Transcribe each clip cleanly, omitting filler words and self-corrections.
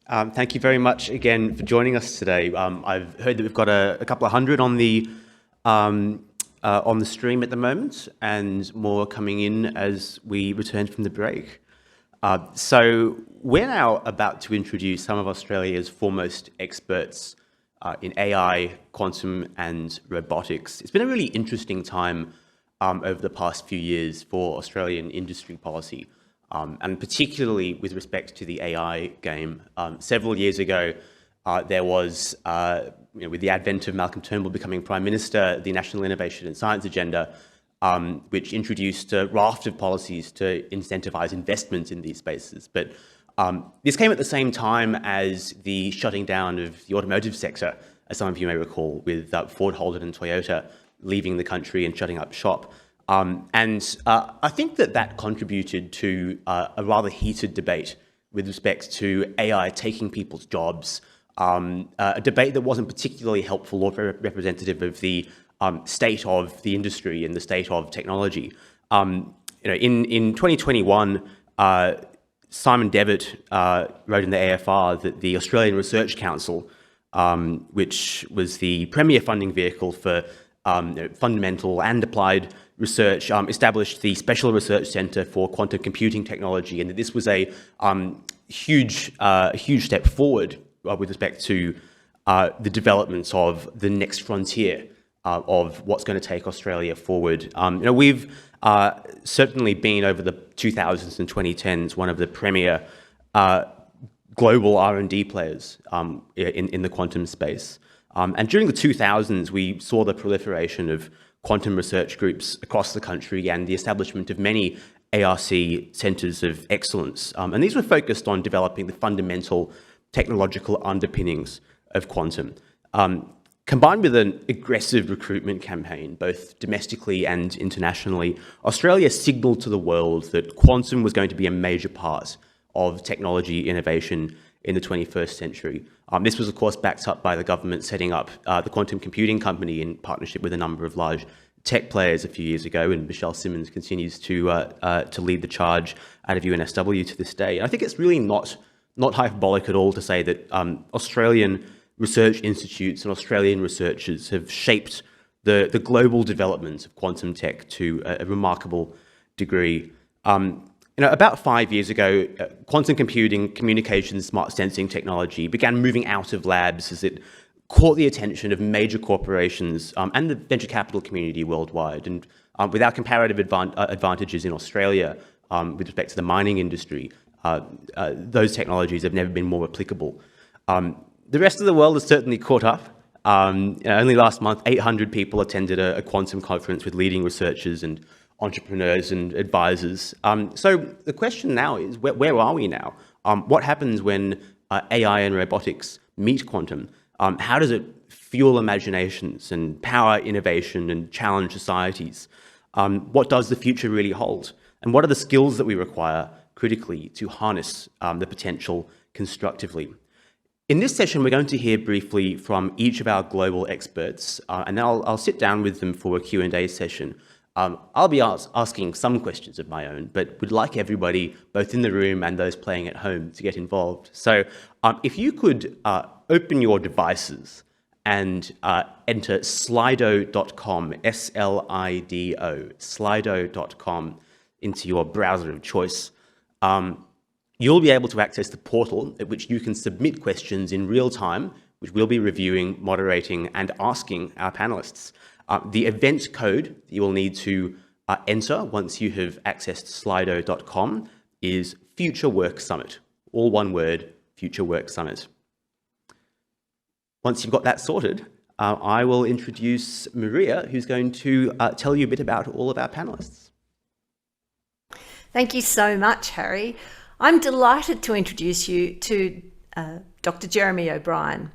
Thank you very much again for joining us today. I've heard that we've got a couple of hundred on the stream at the moment, and more coming in as we return from the break. So we're now about to introduce some of Australia's foremost experts in AI, quantum, and robotics. It's been a really interesting time over the past few years for Australian industry policy. And particularly with respect to the AI game. Several years ago, there was, with the advent of Malcolm Turnbull becoming Prime Minister, the National Innovation and Science Agenda, which introduced a raft of policies to incentivise investment in these spaces. But this came at the same time as the shutting down of the automotive sector, as some of you may recall, with Ford, Holden and Toyota leaving the country and shutting up shop. I think that contributed to a rather heated debate with respect to AI taking people's jobs, a debate that wasn't particularly helpful or representative of the state of the industry and the state of technology. In 2021, Simon Devitt wrote in the AFR that the Australian Research Council, which was the premier funding vehicle for fundamental and applied research, established the Special Research Centre for Quantum Computing Technology, and that this was a huge step forward with respect to the developments of the next frontier of what's going to take Australia forward. We've certainly been, over the 2000s and 2010s, one of the premier global R&D players in the quantum space. And during the 2000s, we saw the proliferation of quantum research groups across the country and the establishment of many ARC centres of excellence. And these were focused on developing the fundamental technological underpinnings of quantum. Combined with an aggressive recruitment campaign, both domestically and internationally, Australia signalled to the world that quantum was going to be a major part of technology innovation in the 21st century. This was, of course, backed up by the government setting up the Quantum Computing Company in partnership with a number of large tech players a few years ago, and Michelle Simmons continues to lead the charge out of UNSW to this day. And I think it's really not hyperbolic at all to say that Australian research institutes and Australian researchers have shaped the global development of quantum tech to a remarkable degree. About 5 years ago, quantum computing, communications, smart sensing technology began moving out of labs as it caught the attention of major corporations and the venture capital community worldwide. And with our comparative advantages in Australia with respect to the mining industry, those technologies have never been more applicable. The rest of the world has certainly caught up. Only last month, 800 people attended a quantum conference with leading researchers and entrepreneurs and advisors. So the question now is, where are we now? What happens when AI and robotics meet quantum? How does it fuel imaginations and power innovation and challenge societies? What does the future really hold? And what are the skills that we require critically to harness the potential constructively? In this session, we're going to hear briefly from each of our global experts, and then I'll sit down with them for a Q&A session. I'll be asking some questions of my own, but would like everybody, both in the room and those playing at home, to get involved. So if you could open your devices and enter slido.com, S-L-I-D-O, slido.com into your browser of choice, you'll be able to access the portal at which you can submit questions in real time, which we'll be reviewing, moderating, and asking our panelists. The event code that you will need to enter once you have accessed slido.com is Future Work Summit. All one word, Future Work Summit. Once you've got that sorted, I will introduce Maria, who's going to tell you a bit about all of our panelists. Thank you so much, Harry. I'm delighted to introduce you to Dr. Jeremy O'Brien.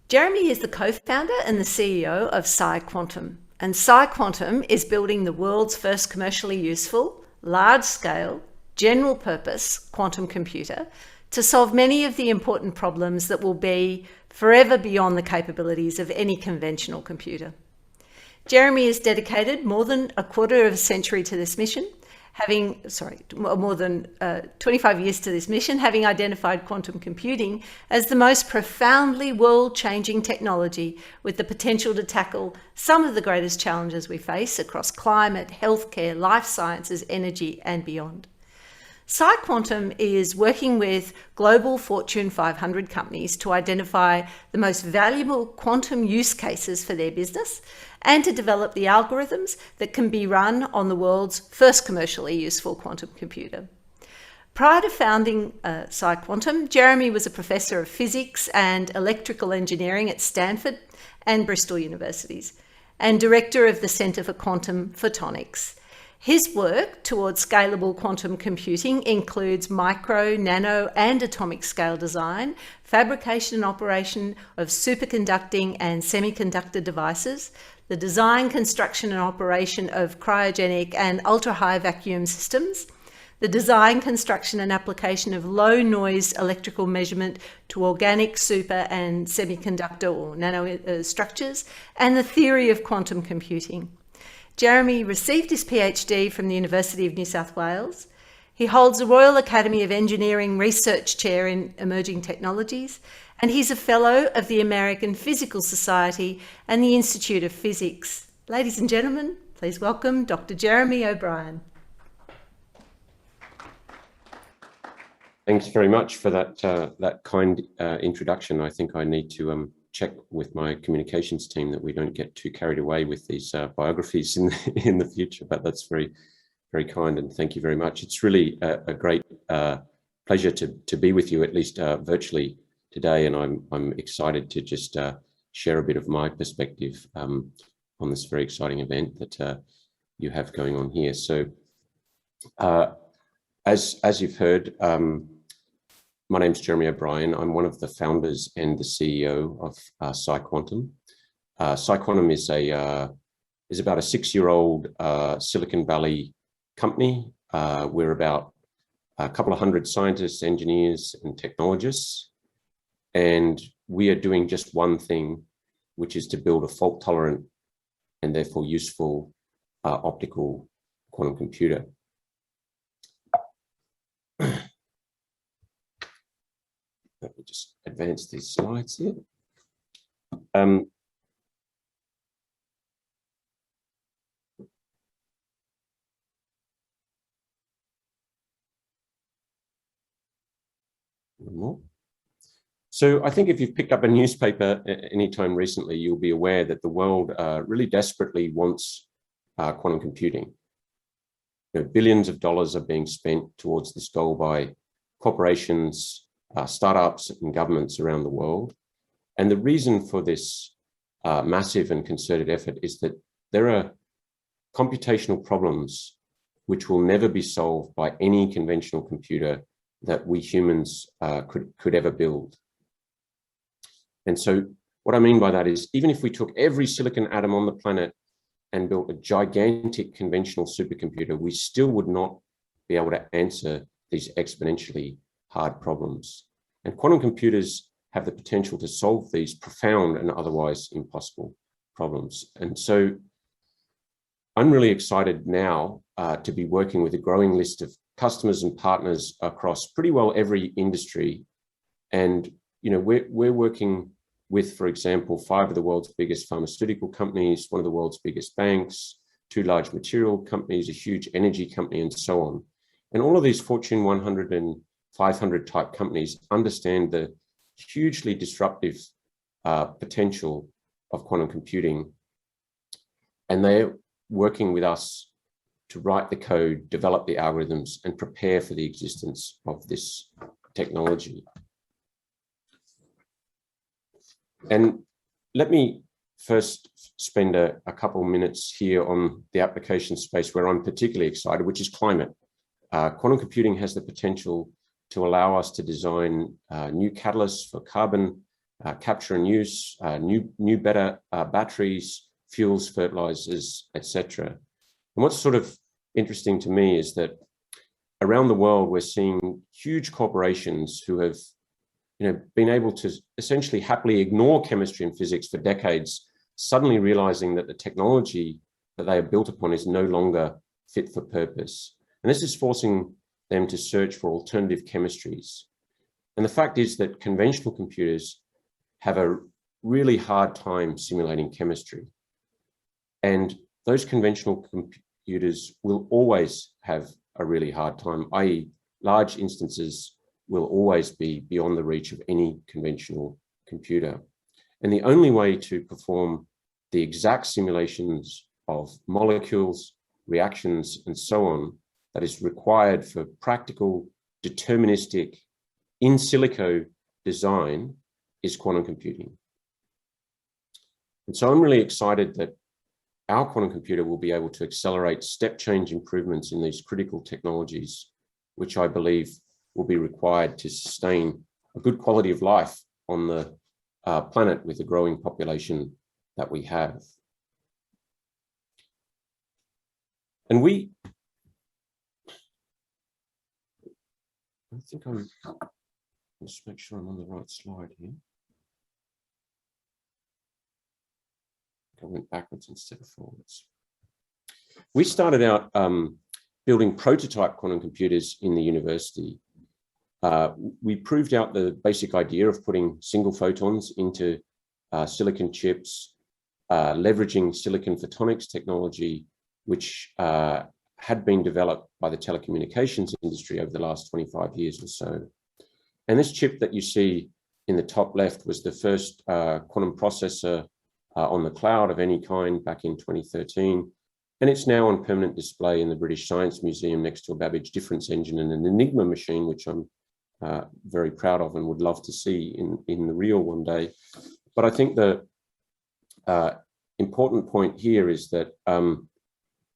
Jeremy is the co-founder and the CEO of PsiQuantum, and PsiQuantum is building the world's first commercially useful, large-scale, general-purpose quantum computer to solve many of the important problems that will be forever beyond the capabilities of any conventional computer. Jeremy has dedicated more than a quarter of a century to this mission more than 25 years to this mission, having identified quantum computing as the most profoundly world-changing technology with the potential to tackle some of the greatest challenges we face across climate, healthcare, life sciences, energy, and beyond. PsiQuantum is working with global Fortune 500 companies to identify the most valuable quantum use cases for their business and to develop the algorithms that can be run on the world's first commercially useful quantum computer. Prior to founding PsiQuantum, Jeremy was a professor of physics and electrical engineering at Stanford and Bristol universities and director of the Centre for Quantum Photonics. His work towards scalable quantum computing includes micro, nano, and atomic scale design, fabrication and operation of superconducting and semiconductor devices, the design, construction, and operation of cryogenic and ultra-high vacuum systems, the design, construction, and application of low-noise electrical measurement to organic, super, and semiconductor or nano structures, and the theory of quantum computing. Jeremy received his PhD from the University of New South Wales. He holds a Royal Academy of Engineering Research Chair in Emerging Technologies, and he's a Fellow of the American Physical Society and the Institute of Physics. Ladies and gentlemen, please welcome Dr. Jeremy O'Brien. Thanks very much for that kind introduction. I think I need to check with my communications team that we don't get too carried away with these biographies in the future, but that's very, very kind, and thank you very much. It's really a great pleasure to be with you, at least virtually today, and I'm excited to just share a bit of my perspective on this very exciting event that you have going on here. So as you've heard, my name's Jeremy O'Brien. I'm one of the founders and the CEO of PsiQuantum. PsiQuantum is about a 6-year-old Silicon Valley company. We're about a couple of hundred scientists, engineers, and technologists, and we are doing just one thing, which is to build a fault-tolerant and therefore useful optical quantum computer. Let me just advance these slides here. One more. So I think if you've picked up a newspaper anytime recently, you'll be aware that the world really desperately wants quantum computing. Billions of dollars are being spent towards this goal by corporations, startups, and governments around the world. And the reason for this massive and concerted effort is that there are computational problems which will never be solved by any conventional computer that we humans could ever build. And so what I mean by that is, even if we took every silicon atom on the planet and built a gigantic conventional supercomputer, we still would not be able to answer these exponentially hard problems. And quantum computers have the potential to solve these profound and otherwise impossible problems. And so I'm really excited now to be working with a growing list of customers and partners across pretty well every industry. And we're working with, for example, 5 of the world's biggest pharmaceutical companies, one of the world's biggest banks, 2 large material companies, a huge energy company, and so on. And all of these Fortune 100 and 500 type companies understand the hugely disruptive potential of quantum computing. And they're working with us to write the code, develop the algorithms, and prepare for the existence of this technology. And let me first spend a couple minutes here on the application space where I'm particularly excited, which is climate. Quantum computing has the potential to allow us to design new catalysts for carbon capture and use, new better batteries, fuels, fertilizers, etc. And what's sort of interesting to me is that around the world, we're seeing huge corporations who have been able to essentially happily ignore chemistry and physics for decades, suddenly realizing that the technology that they are built upon is no longer fit for purpose. And this is forcing them to search for alternative chemistries. And the fact is that conventional computers have a really hard time simulating chemistry. And those conventional computers will always have a really hard time, i.e. large instances will always be beyond the reach of any conventional computer. And the only way to perform the exact simulations of molecules, reactions, and so on that is required for practical, deterministic, in silico design is quantum computing. And so I'm really excited that our quantum computer will be able to accelerate step change improvements in these critical technologies, which I believe will be required to sustain a good quality of life on the planet with the growing population that we have. And I think just make sure I'm on the right slide here. I went backwards instead of forwards. We started out building prototype quantum computers in the university. We proved out the basic idea of putting single photons into silicon chips, leveraging silicon photonics technology, which had been developed by the telecommunications industry over the last 25 years or so. And this chip that you see in the top left was the first quantum processor on the cloud of any kind back in 2013. And it's now on permanent display in the British Science Museum next to a Babbage difference engine and an Enigma machine, which I'm very proud of and would love to see in the real one day. But I think the important point here is that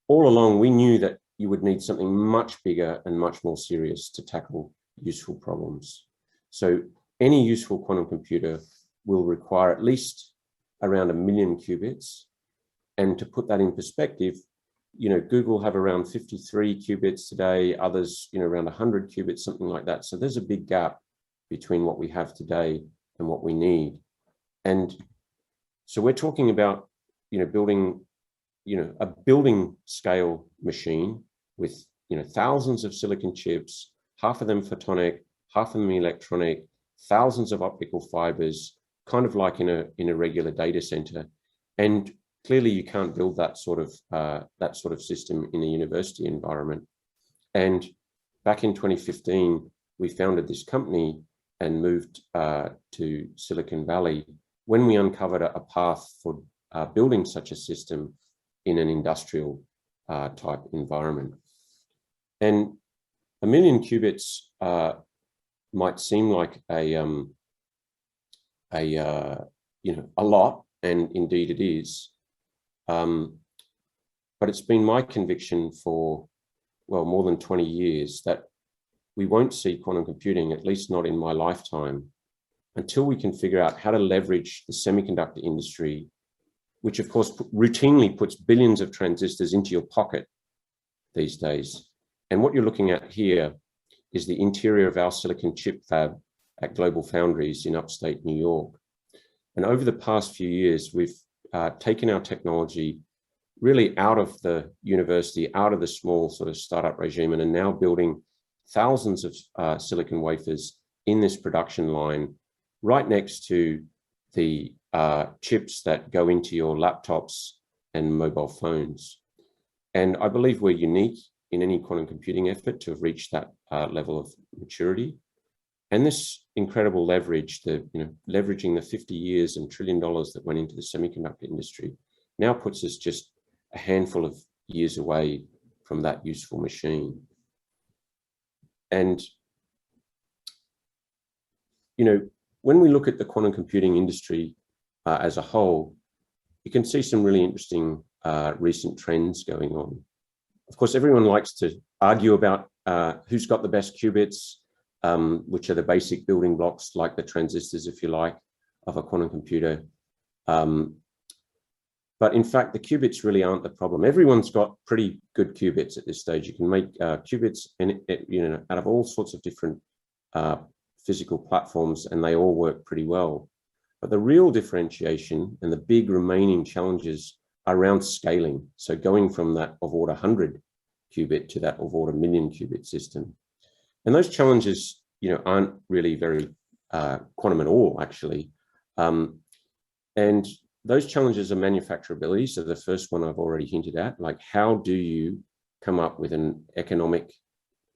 all along we knew that you would need something much bigger and much more serious to tackle useful problems. So any useful quantum computer will require at least around 1 million qubits. And to put that in perspective, Google have around 53 qubits today, others, around 100 qubits, something like that. So there's a big gap between what we have today and what we need. And so we're talking about, building, a building scale machine with, thousands of silicon chips, half of them photonic, half of them electronic, thousands of optical fibers, kind of like in a regular data center. And clearly you can't build that sort of system in a university environment. And back in 2015, we founded this company and moved to Silicon Valley when we uncovered a path for building such a system in an industrial type environment. And 1 million qubits might seem like a lot, and indeed it is. But it's been my conviction for, more than 20 years that we won't see quantum computing, at least not in my lifetime, until we can figure out how to leverage the semiconductor industry, which of course routinely puts billions of transistors into your pocket these days. And what you're looking at here is the interior of our silicon chip fab at Global Foundries in upstate New York. And over the past few years, we've taken our technology really out of the university, out of the small sort of startup regime, and are now building thousands of silicon wafers in this production line right next to the chips that go into your laptops and mobile phones. And I believe we're unique in any quantum computing effort to have reached that level of maturity. And this incredible leverage, leveraging the 50 years and $1 trillion that went into the semiconductor industry, now puts us just a handful of years away from that useful machine. And, when we look at the quantum computing industry as a whole, you can see some really interesting recent trends going on. Of course, everyone likes to argue about who's got the best qubits, which are the basic building blocks, like the transistors, if you like, of a quantum computer. But in fact, the qubits really aren't the problem. Everyone's got pretty good qubits at this stage. You can make qubits out of all sorts of different physical platforms, and they all work pretty well. But the real differentiation and the big remaining challenges are around scaling. So going from that of order 100 qubit to that of order million qubit system. And those challenges, aren't really very quantum at all, actually. And those challenges are manufacturability. So the first one I've already hinted at, like how do you come up with an economic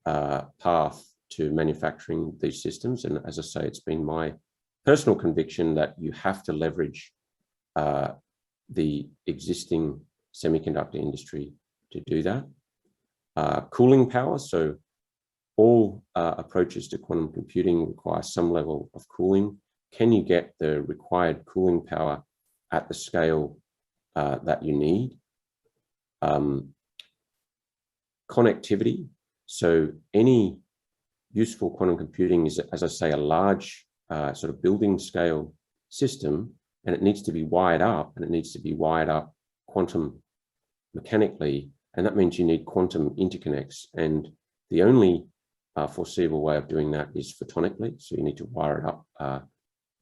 path to manufacturing these systems? And as I say, it's been my personal conviction that you have to leverage the existing semiconductor industry to do that. Cooling power. So all approaches to quantum computing require some level of cooling. Can you get the required cooling power at the scale that you need? Connectivity. So any useful quantum computing is, as I say, a large sort of building scale system, and it needs to be wired up, and it needs to be wired up quantum mechanically, and that means you need quantum interconnects. And the only foreseeable way of doing that is photonically. So you need to wire it up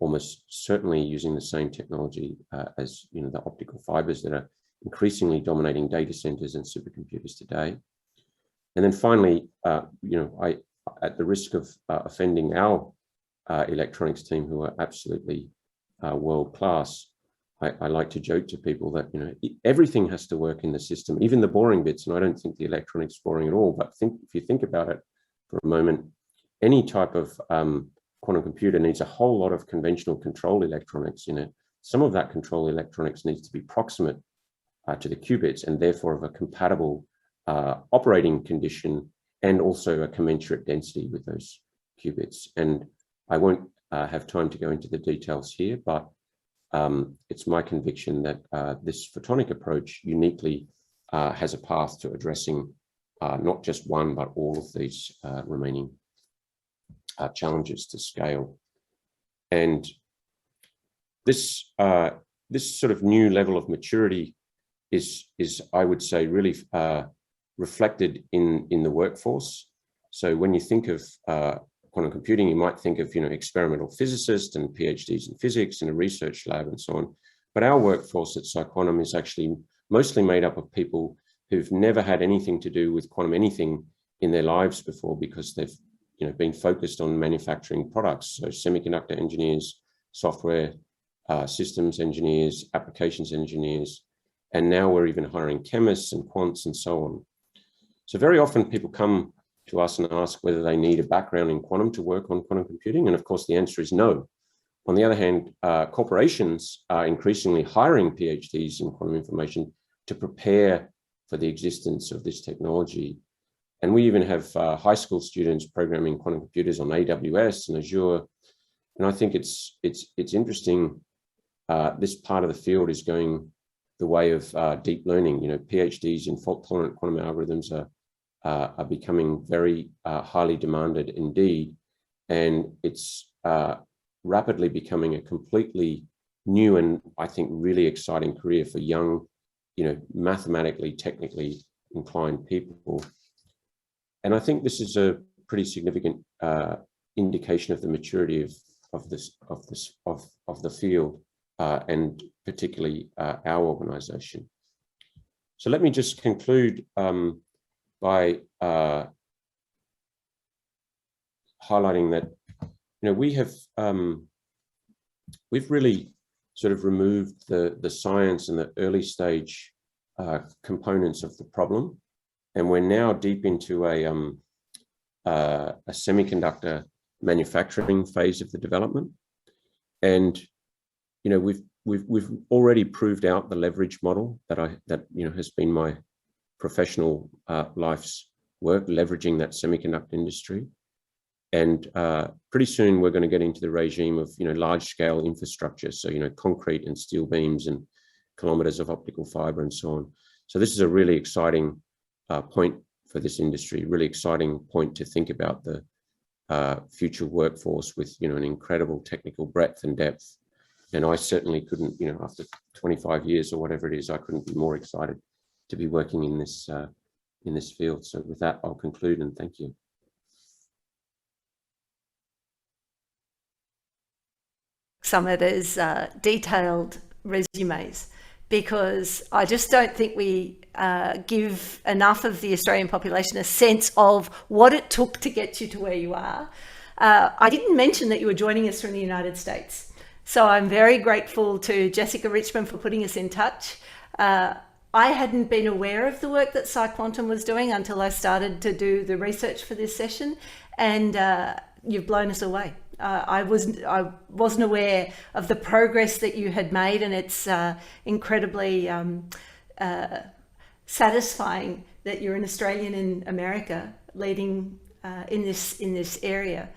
almost certainly using the same technology as the optical fibers that are increasingly dominating data centers and supercomputers today. And then finally, I, at the risk of offending our electronics team, who are absolutely world class, I like to joke to people that everything has to work in the system, even the boring bits. And I don't think the electronics is boring at all. But if you think about it for a moment, any type of quantum computer needs a whole lot of conventional control electronics in it. Some of that control electronics needs to be proximate to the qubits, and therefore of a compatible operating condition, and also a commensurate density with those qubits. And I won't have time to go into the details here, but it's my conviction that this photonic approach uniquely has a path to addressing not just one, but all of these remaining challenges to scale. And this sort of new level of maturity is I would say, really reflected in the workforce. So when you think of quantum computing, you might think of experimental physicists and PhDs in physics in a research lab and so on. But our workforce at PsiQuantum is actually mostly made up of people who've never had anything to do with quantum anything in their lives before, because they've been focused on manufacturing products. So semiconductor engineers, software systems engineers, applications engineers, and now we're even hiring chemists and quants and so on. So very often people come to us and ask whether they need a background in quantum to work on quantum computing. And of course, the answer is no. On the other hand, corporations are increasingly hiring PhDs in quantum information to prepare for the existence of this technology. And we even have high school students programming quantum computers on AWS and Azure. And I think it's interesting. This part of the field is going the way of deep learning. PhDs in fault-tolerant quantum algorithms are becoming very highly demanded indeed, and it's rapidly becoming a completely new and I think really exciting career for young, mathematically, technically inclined people. And I think this is a pretty significant indication of the maturity of the field, and particularly our organization. So let me just conclude by highlighting that we've really sort of removed the science and the early stage components of the problem, and we're now deep into a semiconductor manufacturing phase of the development. And we've already proved out the leverage model that has been my professional life's work, leveraging that semiconductor industry. And pretty soon we're going to get into the regime of large scale infrastructure, so concrete and steel beams and kilometers of optical fiber and so on. So this is a really exciting point for this industry, really exciting point to think about the future workforce with an incredible technical breadth and depth. And I certainly couldn't, after 25 years or whatever it is, I couldn't be more excited to be working in this field. So with that, I'll conclude and thank you. Some of those detailed resumes. because I just don't think we give enough of the Australian population a sense of what it took to get you to where you are. I didn't mention that you were joining us from the United States. So I'm very grateful to Jessica Richmond for putting us in touch. I hadn't been aware of the work that PsiQuantum was doing until I started to do the research for this session, and you've blown us away. I wasn't aware of the progress that you had made, and it's incredibly satisfying that you're an Australian in America leading in this area.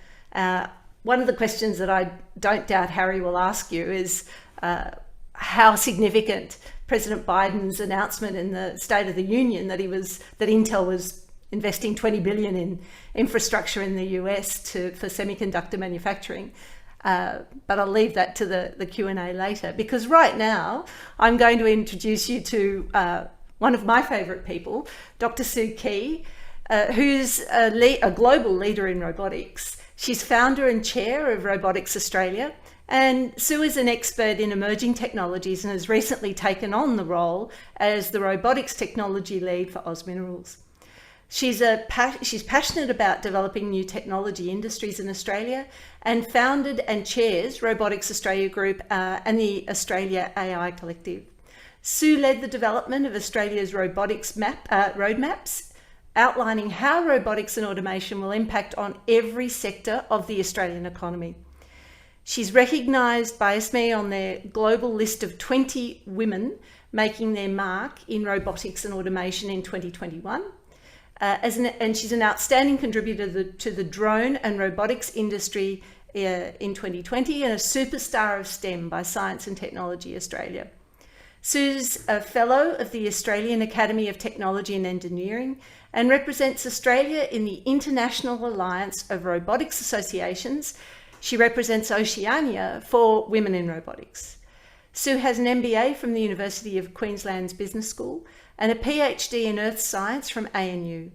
One of the questions that I don't doubt Harry will ask you is how significant President Biden's announcement in the State of the Union that Intel was investing $20 billion in infrastructure in the US for semiconductor manufacturing. But I'll leave that to the Q&A later, because right now I'm going to introduce you to one of my favourite people, Dr. Sue Keay, who's a global leader in robotics. She's founder and chair of Robotics Australia, and Sue is an expert in emerging technologies and has recently taken on the role as the robotics technology lead for Oz Minerals. She's passionate about developing new technology industries in Australia, and founded and chairs Robotics Australia Group and the Australia AI Collective. Sue led the development of Australia's robotics roadmaps, outlining how robotics and automation will impact on every sector of the Australian economy. She's recognised by ASME on their global list of 20 women making their mark in robotics and automation in 2021. And she's an outstanding contributor to the drone and robotics industry in 2020, and a superstar of STEM by Science and Technology Australia. Sue's a fellow of the Australian Academy of Technology and Engineering and represents Australia in the International Alliance of Robotics Associations. She represents Oceania for Women in Robotics. Sue has an MBA from the University of Queensland's Business School and a PhD in Earth Science from ANU.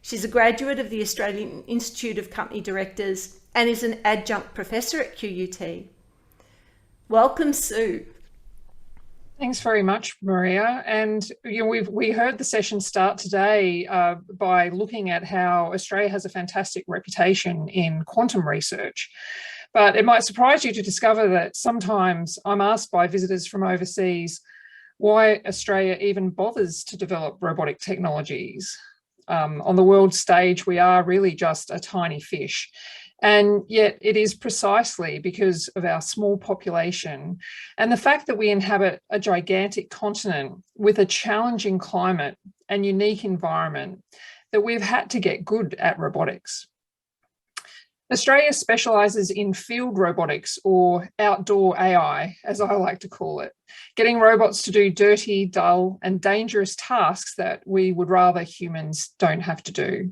She's a graduate of the Australian Institute of Company Directors and is an adjunct professor at QUT. Welcome, Sue. Thanks very much, Maria. And we heard the session start today by looking at how Australia has a fantastic reputation in quantum research. But it might surprise you to discover that sometimes I'm asked by visitors from overseas why Australia even bothers to develop robotic technologies. On the world stage, we are really just a tiny fish. And yet it is precisely because of our small population and the fact that we inhabit a gigantic continent with a challenging climate and unique environment that we've had to get good at robotics. Australia specialises in field robotics, or outdoor AI, as I like to call it, getting robots to do dirty, dull and dangerous tasks that we would rather humans don't have to do.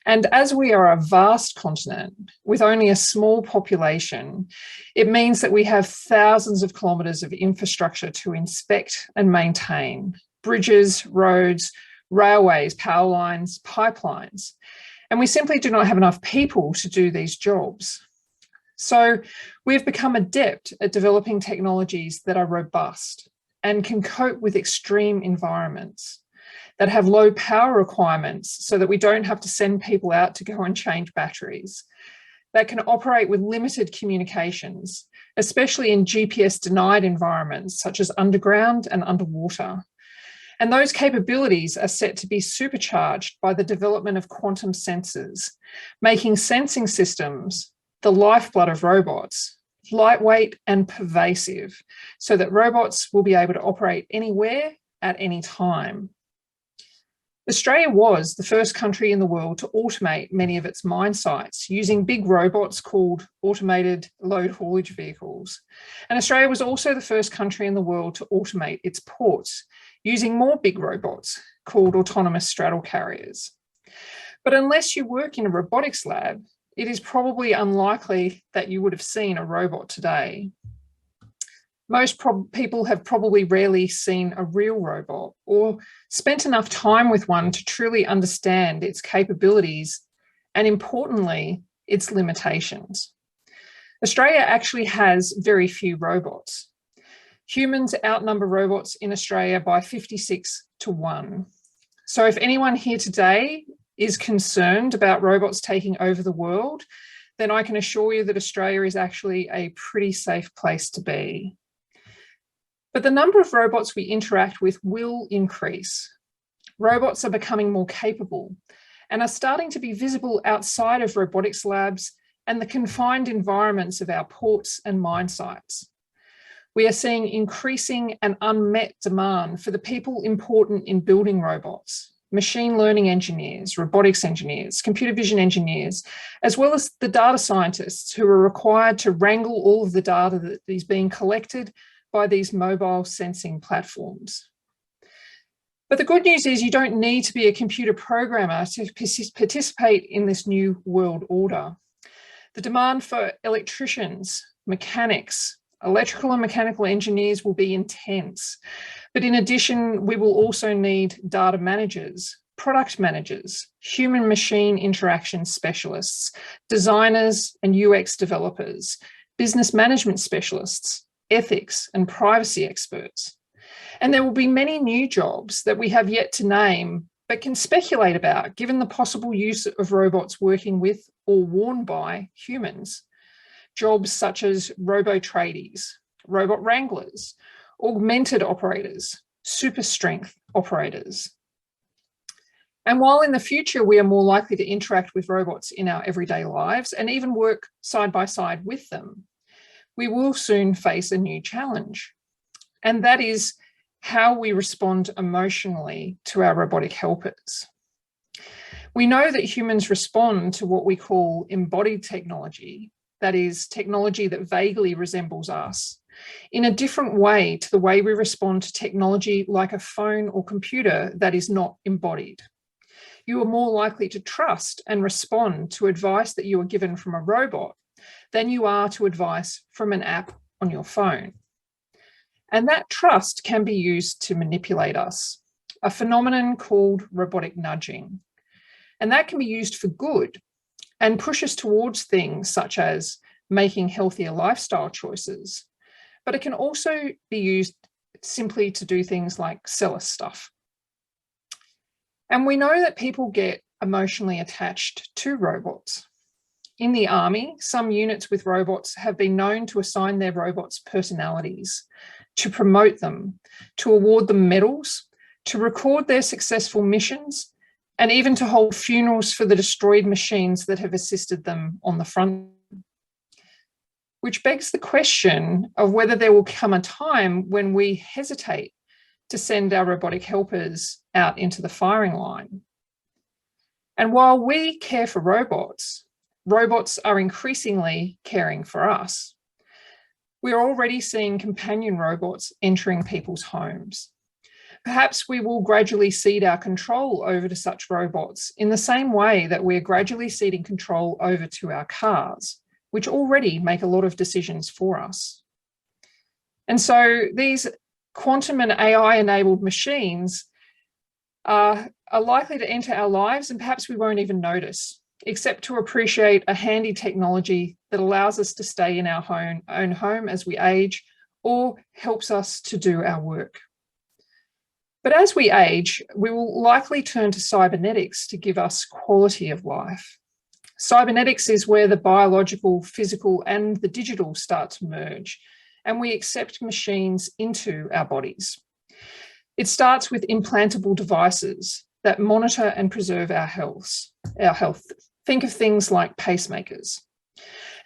And as we are a vast continent with only a small population, it means that we have thousands of kilometres of infrastructure to inspect and maintain: bridges, roads, railways, power lines, pipelines. And we simply do not have enough people to do these jobs. So we've become adept at developing technologies that are robust and can cope with extreme environments, that have low power requirements so that we don't have to send people out to go and change batteries, that can operate with limited communications, especially in GPS-denied environments such as underground and underwater. And those capabilities are set to be supercharged by the development of quantum sensors, making sensing systems the lifeblood of robots, lightweight and pervasive, so that robots will be able to operate anywhere at any time. Australia was the first country in the world to automate many of its mine sites using big robots called automated load haulage vehicles. And Australia was also the first country in the world to automate its ports using more big robots called autonomous straddle carriers. But unless you work in a robotics lab, it is probably unlikely that you would have seen a robot today. Most people have probably rarely seen a real robot or spent enough time with one to truly understand its capabilities and, importantly, its limitations. Australia actually has very few robots. Humans outnumber robots in Australia by 56-1. So if anyone here today is concerned about robots taking over the world, then I can assure you that Australia is actually a pretty safe place to be. But the number of robots we interact with will increase. Robots are becoming more capable and are starting to be visible outside of robotics labs and the confined environments of our ports and mine sites. We are seeing increasing and unmet demand for the people important in building robots, machine learning engineers, robotics engineers, computer vision engineers, as well as the data scientists who are required to wrangle all of the data that is being collected by these mobile sensing platforms. But the good news is you don't need to be a computer programmer to participate in this new world order. The demand for electricians, mechanics, electrical and mechanical engineers will be intense. But in addition, we will also need data managers, product managers, human-machine interaction specialists, designers and UX developers, business management specialists, ethics and privacy experts. And there will be many new jobs that we have yet to name, but can speculate about, given the possible use of robots working with or worn by humans. Jobs such as robo-tradies, robot wranglers, augmented operators, super strength operators. And while in the future we are more likely to interact with robots in our everyday lives and even work side by side with them, we will soon face a new challenge. And that is how we respond emotionally to our robotic helpers. We know that humans respond to what we call embodied technology, that is, technology that vaguely resembles us, in a different way to the way we respond to technology like a phone or computer that is not embodied. You are more likely to trust and respond to advice that you are given from a robot than you are to advice from an app on your phone. And that trust can be used to manipulate us, a phenomenon called robotic nudging. And that can be used for good and push us towards things such as making healthier lifestyle choices. But it can also be used simply to do things like sell us stuff. And we know that people get emotionally attached to robots. In the army, some units with robots have been known to assign their robots personalities, to promote them, to award them medals, to record their successful missions, and even to hold funerals for the destroyed machines that have assisted them on the front. Which begs the question of whether there will come a time when we hesitate to send our robotic helpers out into the firing line. And while we care for robots, robots are increasingly caring for us. We're already seeing companion robots entering people's homes. Perhaps we will gradually cede our control over to such robots in the same way that we're gradually ceding control over to our cars, which already make a lot of decisions for us. And so these quantum and AI-enabled machines are likely to enter our lives, and perhaps we won't even notice, except to appreciate a handy technology that allows us to stay in our own home as we age, or helps us to do our work. But as we age, we will likely turn to cybernetics to give us quality of life. Cybernetics is where the biological, physical, and the digital start to merge, and we accept machines into our bodies. It starts with implantable devices that monitor and preserve our health. Think of things like pacemakers.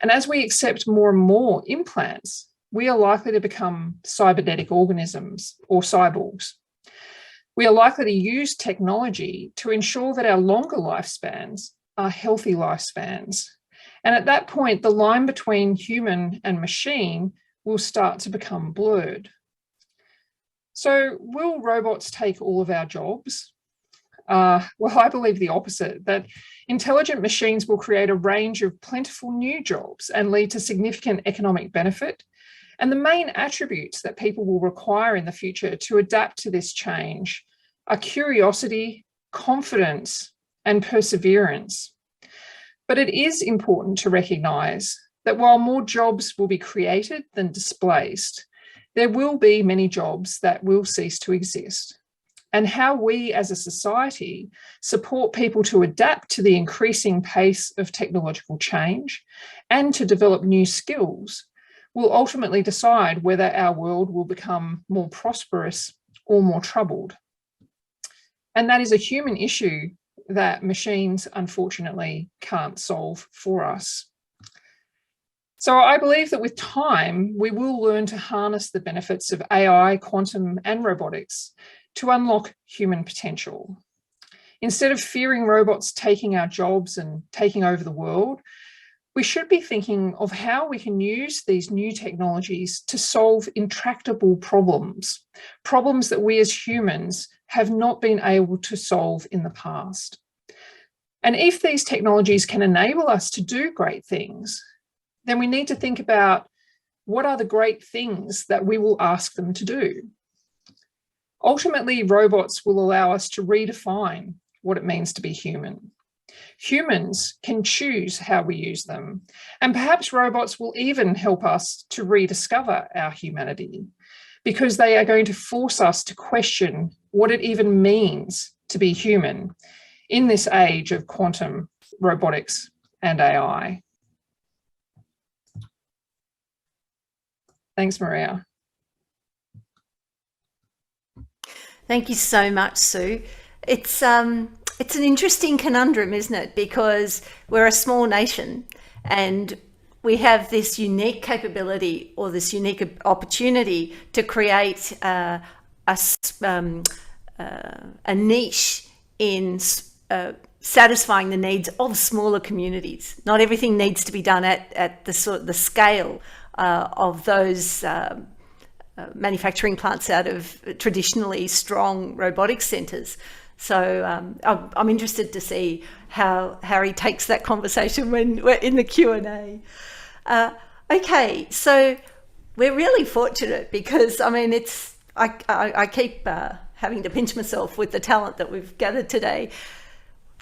And as we accept more and more implants, we are likely to become cybernetic organisms or cyborgs. We are likely to use technology to ensure that our longer lifespans are healthy lifespans. And at that point, the line between human and machine will start to become blurred. So will robots take all of our jobs? Well, I believe the opposite, that intelligent machines will create a range of plentiful new jobs and lead to significant economic benefit. And the main attributes that people will require in the future to adapt to this change are curiosity, confidence, and perseverance. But it is important to recognise that while more jobs will be created than displaced, there will be many jobs that will cease to exist. And how we as a society support people to adapt to the increasing pace of technological change and to develop new skills will ultimately decide whether our world will become more prosperous or more troubled. And that is a human issue that machines, unfortunately, can't solve for us. So I believe that with time, we will learn to harness the benefits of AI, quantum, and robotics to unlock human potential. Instead of fearing robots taking our jobs and taking over the world, we should be thinking of how we can use these new technologies to solve intractable problems, problems that we as humans have not been able to solve in the past. And if these technologies can enable us to do great things, then we need to think about what are the great things that we will ask them to do. Ultimately, robots will allow us to redefine what it means to be human. Humans can choose how we use them, and perhaps robots will even help us to rediscover our humanity, because they are going to force us to question what it even means to be human in this age of quantum, robotics, and AI. Thanks, Maria. Thank you so much, Sue. It's an interesting conundrum, isn't it? Because we're a small nation and we have this unique capability or this unique opportunity to create a niche in satisfying the needs of smaller communities. Not everything needs to be done at the scale of those manufacturing plants out of traditionally strong robotics centres. So I'm interested to see how Harry takes that conversation when we're in the Q&A. Okay, so we're really fortunate because, I mean, I keep having to pinch myself with the talent that we've gathered today.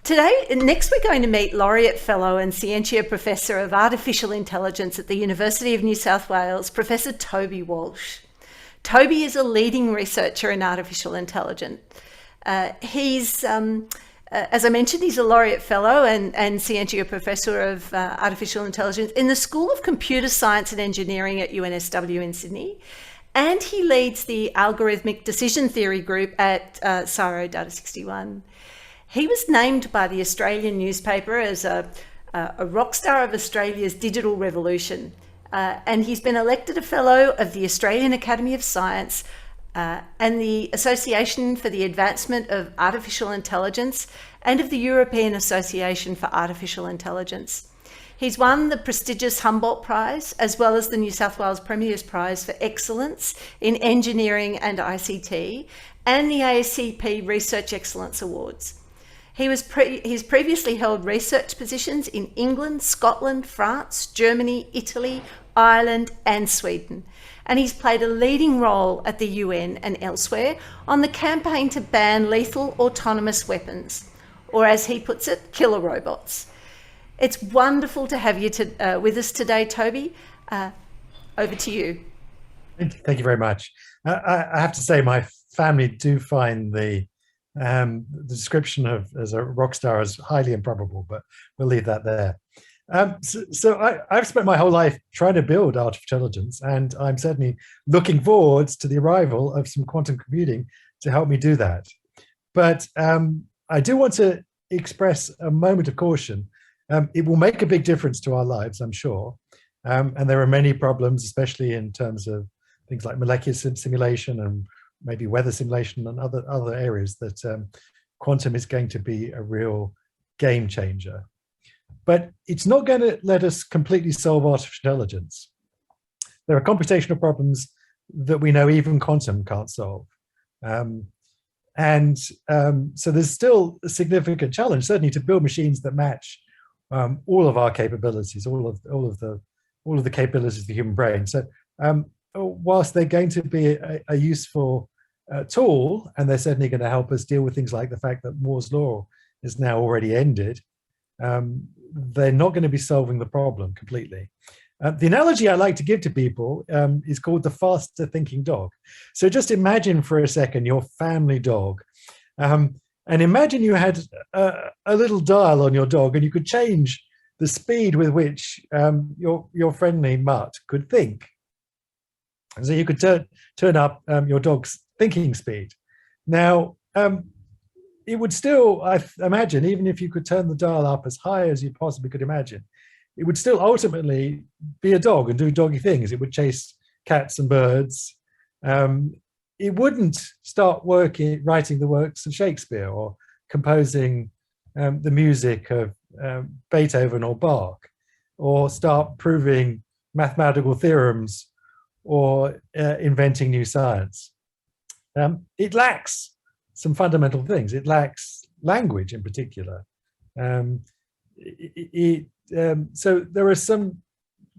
Next we're going to meet Laureate Fellow and Scientia Professor of Artificial Intelligence at the University of New South Wales, Professor Toby Walsh. Toby is a leading researcher in artificial intelligence. He's, as I mentioned, he's a Laureate Fellow and Scientia Professor of Artificial Intelligence in the School of Computer Science and Engineering at UNSW in Sydney. And he leads the Algorithmic Decision Theory Group at CSIRO Data 61. He was named by the Australian newspaper as a rock star of Australia's digital revolution. And he's been elected a Fellow of the Australian Academy of Science and the Association for the Advancement of Artificial Intelligence and of the European Association for Artificial Intelligence. He's won the prestigious Humboldt Prize as well as the New South Wales Premier's Prize for Excellence in Engineering and ICT and the ASCP Research Excellence Awards. He's previously held research positions in England, Scotland, France, Germany, Italy, Ireland, and Sweden. And he's played a leading role at the UN and elsewhere on the campaign to ban lethal autonomous weapons, or as he puts it, killer robots. It's wonderful to have you with us today, Toby. Over to you. Thank you very much. I have to say my family do find the description of as a rock star is highly improbable, but we'll leave that there. I've spent my whole life trying to build artificial intelligence, and I'm certainly looking forward to the arrival of some quantum computing to help me do that. But I do want to express a moment of caution. It will make a big difference to our lives, I'm sure. And there are many problems, especially in terms of things like molecular simulation and maybe weather simulation and other areas that quantum is going to be a real game changer. But it's not going to let us completely solve artificial intelligence. There are computational problems that we know even quantum can't solve. So there's still a significant challenge, certainly to build machines that match all of our capabilities, all of the capabilities of the human brain. So whilst they're going to be a useful tool, and they're certainly going to help us deal with things like the fact that Moore's law is now already ended, they're not going to be solving the problem completely. The analogy I like to give to people is called the faster thinking dog. So just imagine for a second your family dog. And imagine you had a little dial on your dog and you could change the speed with which your friendly mutt could think. And so you could turn up your dog's thinking speed. Now, it would still, I imagine, even if you could turn the dial up as high as you possibly could imagine, it would still ultimately be a dog and do doggy things. It would chase cats and birds. It wouldn't start writing the works of Shakespeare or composing the music of Beethoven or Bach, or start proving mathematical theorems or inventing new science. It lacks some fundamental things. It lacks language in particular. So there are some,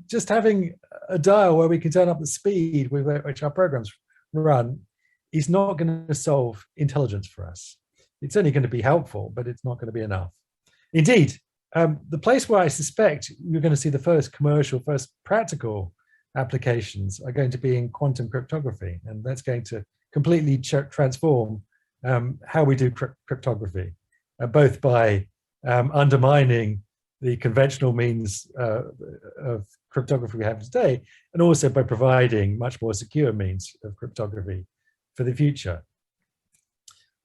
just having a dial where we can turn up the speed with which our programs run is not going to solve intelligence for us. It's only going to be helpful, but it's not going to be enough. Indeed, the place where I suspect you're going to see the first commercial, first practical applications are going to be in quantum cryptography, and that's going to completely transform how we do cryptography, both by undermining the conventional means of cryptography we have today, and also by providing much more secure means of cryptography for the future.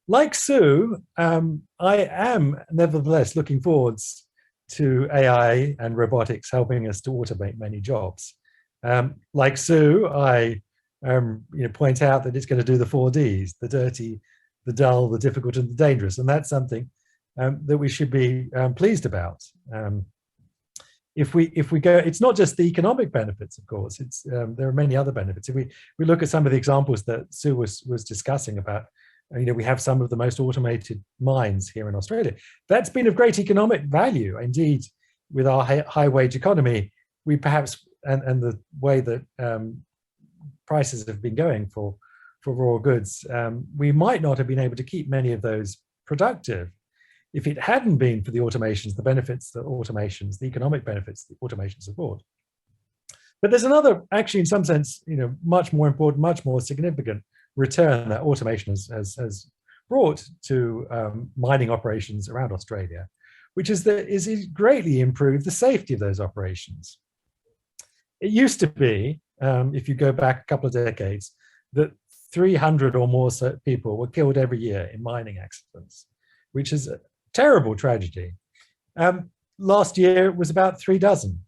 Like Sue, I am nevertheless looking forwards to AI and robotics helping us to automate many jobs. Like Sue, I point out that it's going to do the 4 Ds, the dirty, the dull, the difficult, and the dangerous, and that's something that we should be pleased about. If we go, it's not just the economic benefits, of course. It's there are many other benefits. If we look at some of the examples that Sue was discussing about, we have some of the most automated mines here in Australia. That's been of great economic value. Indeed, with our high wage economy, we perhaps and the way that prices have been going for raw goods, we might not have been able to keep many of those productive if it hadn't been for the automations, the benefits that automations, the economic benefits that automations have brought. But there's another, actually, in some sense, much more important, much more significant return that automation has brought to mining operations around Australia, which is that it greatly improved the safety of those operations. It used to be, if you go back a couple of decades, that 300 or more people were killed every year in mining accidents, which is a terrible tragedy. Last year it was about 3 dozen.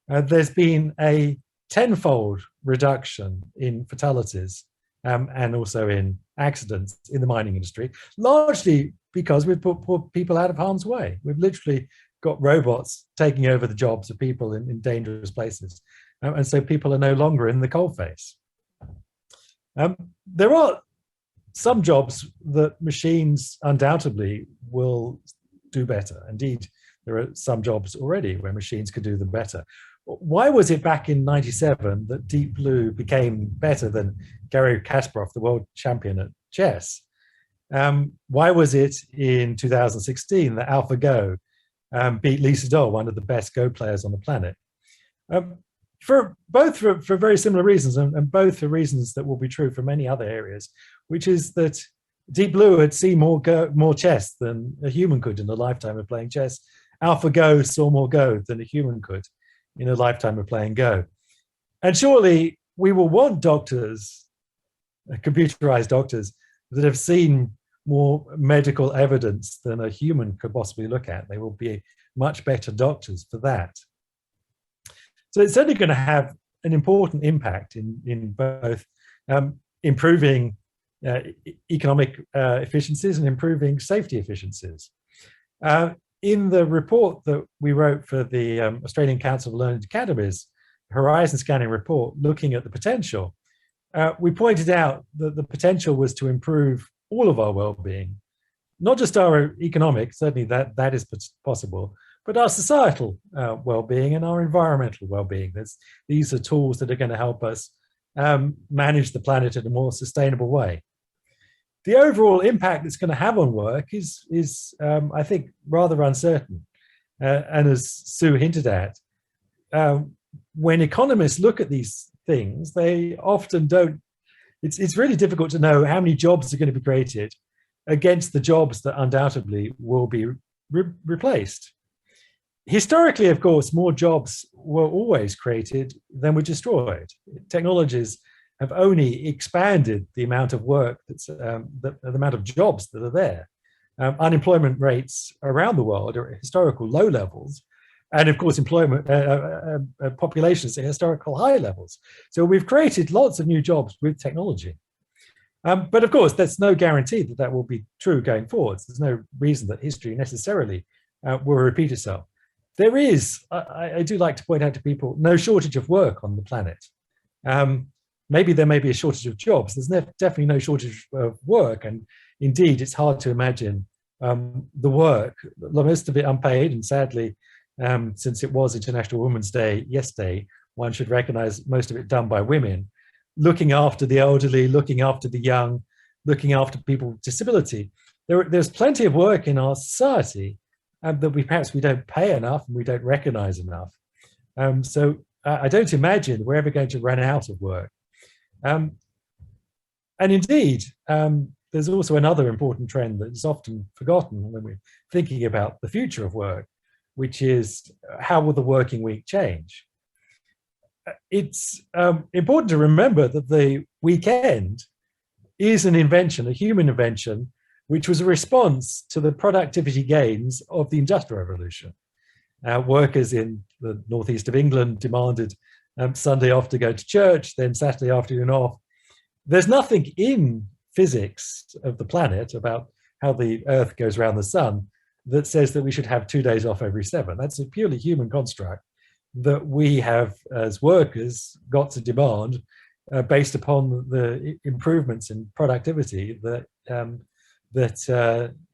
There's been a 10-fold reduction in fatalities and also in accidents in the mining industry, largely because we've put people out of harm's way. We've literally got robots taking over the jobs of people in dangerous places. And so people are no longer in the coalface. There are some jobs that machines undoubtedly will do better. Indeed, there are some jobs already where machines could do them better. Why was it back in '97 that Deep Blue became better than Garry Kasparov, the world champion at chess? Why was it in 2016 that AlphaGo beat Lee Sedol, one of the best Go players on the planet? For very similar reasons, and both for reasons that will be true for many other areas, which is that Deep Blue had seen more chess than a human could in a lifetime of playing chess. AlphaGo saw more Go than a human could in a lifetime of playing Go. And surely we will want doctors, computerized doctors, that have seen more medical evidence than a human could possibly look at. They will be much better doctors for that. So it's certainly going to have an important impact in both improving economic efficiencies and improving safety efficiencies. In the report that we wrote for the Australian Council of Learned Academies, Horizon Scanning report, looking at the potential, we pointed out that the potential was to improve all of our well-being, not just our economic, certainly that is possible, but our societal well-being and our environmental well-being. These are tools that are going to help us manage the planet in a more sustainable way. The overall impact it's going to have on work is I think, rather uncertain. And as Sue hinted at, when economists look at these things, they often don't, it's really difficult to know how many jobs are going to be created against the jobs that undoubtedly will be replaced. Historically, of course, more jobs were always created than were destroyed. Technologies have only expanded the amount of work the amount of jobs that are there. Unemployment rates around the world are at historical low levels, and of course, employment populations at historical high levels. So we've created lots of new jobs with technology. But of course, there's no guarantee that that will be true going forwards. There's no reason that history necessarily will repeat itself. There is, I do like to point out to people, no shortage of work on the planet. Maybe there may be a shortage of jobs. There's definitely no shortage of work. And indeed, it's hard to imagine the work, most of it unpaid. And sadly, since it was International Women's Day yesterday, one should recognize most of it done by women, looking after the elderly, looking after the young, looking after people with disability. There's plenty of work in our society that perhaps we don't pay enough and we don't recognize enough. So I don't imagine we're ever going to run out of work. And indeed, there's also another important trend that is often forgotten when we're thinking about the future of work, which is how will the working week change? It's important to remember that the weekend is an invention, a human invention, which was a response to the productivity gains of the Industrial Revolution. Workers in the northeast of England demanded Sunday off to go to church, then Saturday afternoon off. There's nothing in physics of the planet about how the Earth goes around the sun that says that we should have 2 days off every 7. That's a purely human construct that we have, as workers, got to demand based upon the improvements in productivity that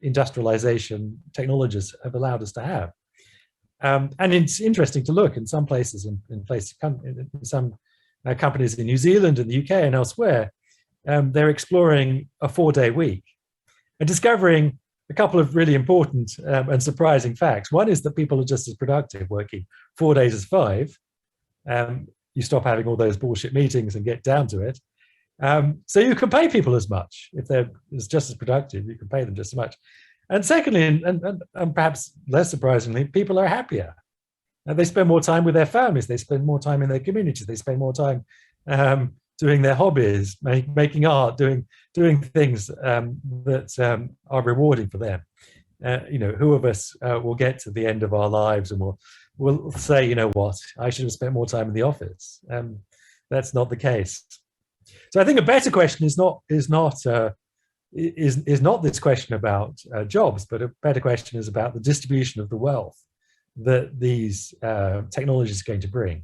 industrialization technologies have allowed us to have. And it's interesting to look in some places, in some companies in New Zealand and the UK and elsewhere, they're exploring a 4-day week and discovering a couple of really important and surprising facts. One is that people are just as productive working 4 days as 5. You stop having all those bullshit meetings and get down to it. So you can pay people as much. If they're just as productive, you can pay them just as much. And secondly, and perhaps less surprisingly, people are happier. They spend more time with their families. They spend more time in their communities. They spend more time doing their hobbies, making art, doing things that are rewarding for them. Who of us will get to the end of our lives and will say, you know what, I should have spent more time in the office. That's not the case. So I think a better question is not this question about jobs, but a better question is about the distribution of the wealth that these technologies are going to bring.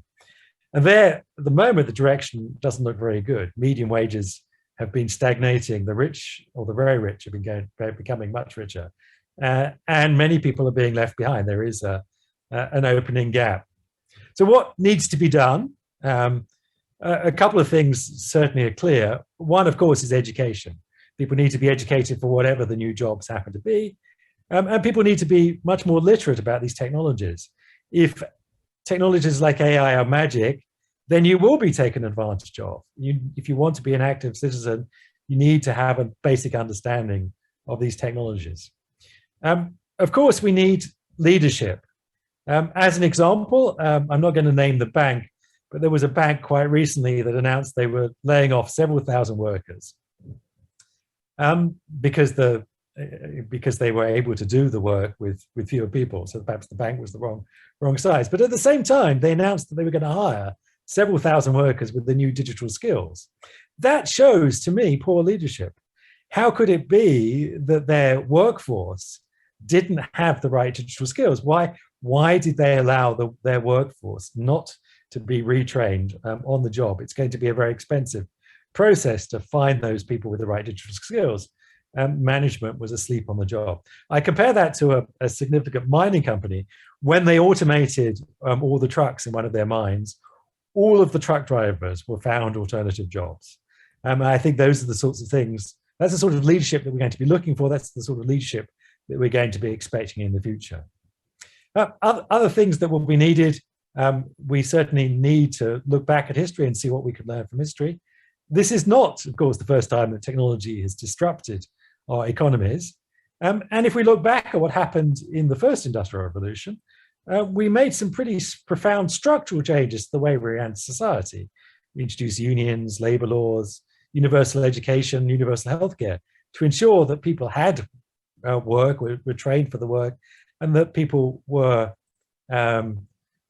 And there, at the moment, the direction doesn't look very good. Median wages have been stagnating. The rich, or the very rich, have been becoming much richer. And many people are being left behind. There is an opening gap. So what needs to be done? A couple of things certainly are clear. One, of course, is education. People need to be educated for whatever the new jobs happen to be. And people need to be much more literate about these technologies. If technologies like AI are magic, then you will be taken advantage of. If you want to be an active citizen, you need to have a basic understanding of these technologies. Of course, we need leadership. As an example, I'm not going to name the bank, but there was a bank quite recently that announced they were laying off several thousand workers because they were able to do the work with fewer people. So perhaps the bank was the wrong size. But at the same time, they announced that they were going to hire several thousand workers with the new digital skills. That shows, to me, poor leadership. How could it be that their workforce didn't have the right digital skills? Why did they allow their workforce not to be retrained on the job? It's going to be a very expensive process to find those people with the right digital skills. Management was asleep on the job. I compare that to a significant mining company. When they automated all the trucks in one of their mines, all of the truck drivers were found alternative jobs. I think those are the sorts of things, that's the sort of leadership that we're going to be looking for. That's the sort of leadership that we're going to be expecting in the future. Other things that will be needed, We certainly need to look back at history and see what we could learn from history. This is not, of course, the first time that technology has disrupted our economies. And if we look back at what happened in the first industrial revolution, we made some pretty profound structural changes to the way we ran society. We introduced unions, labor laws, universal education, universal healthcare to ensure that people had work, were trained for the work, and that people were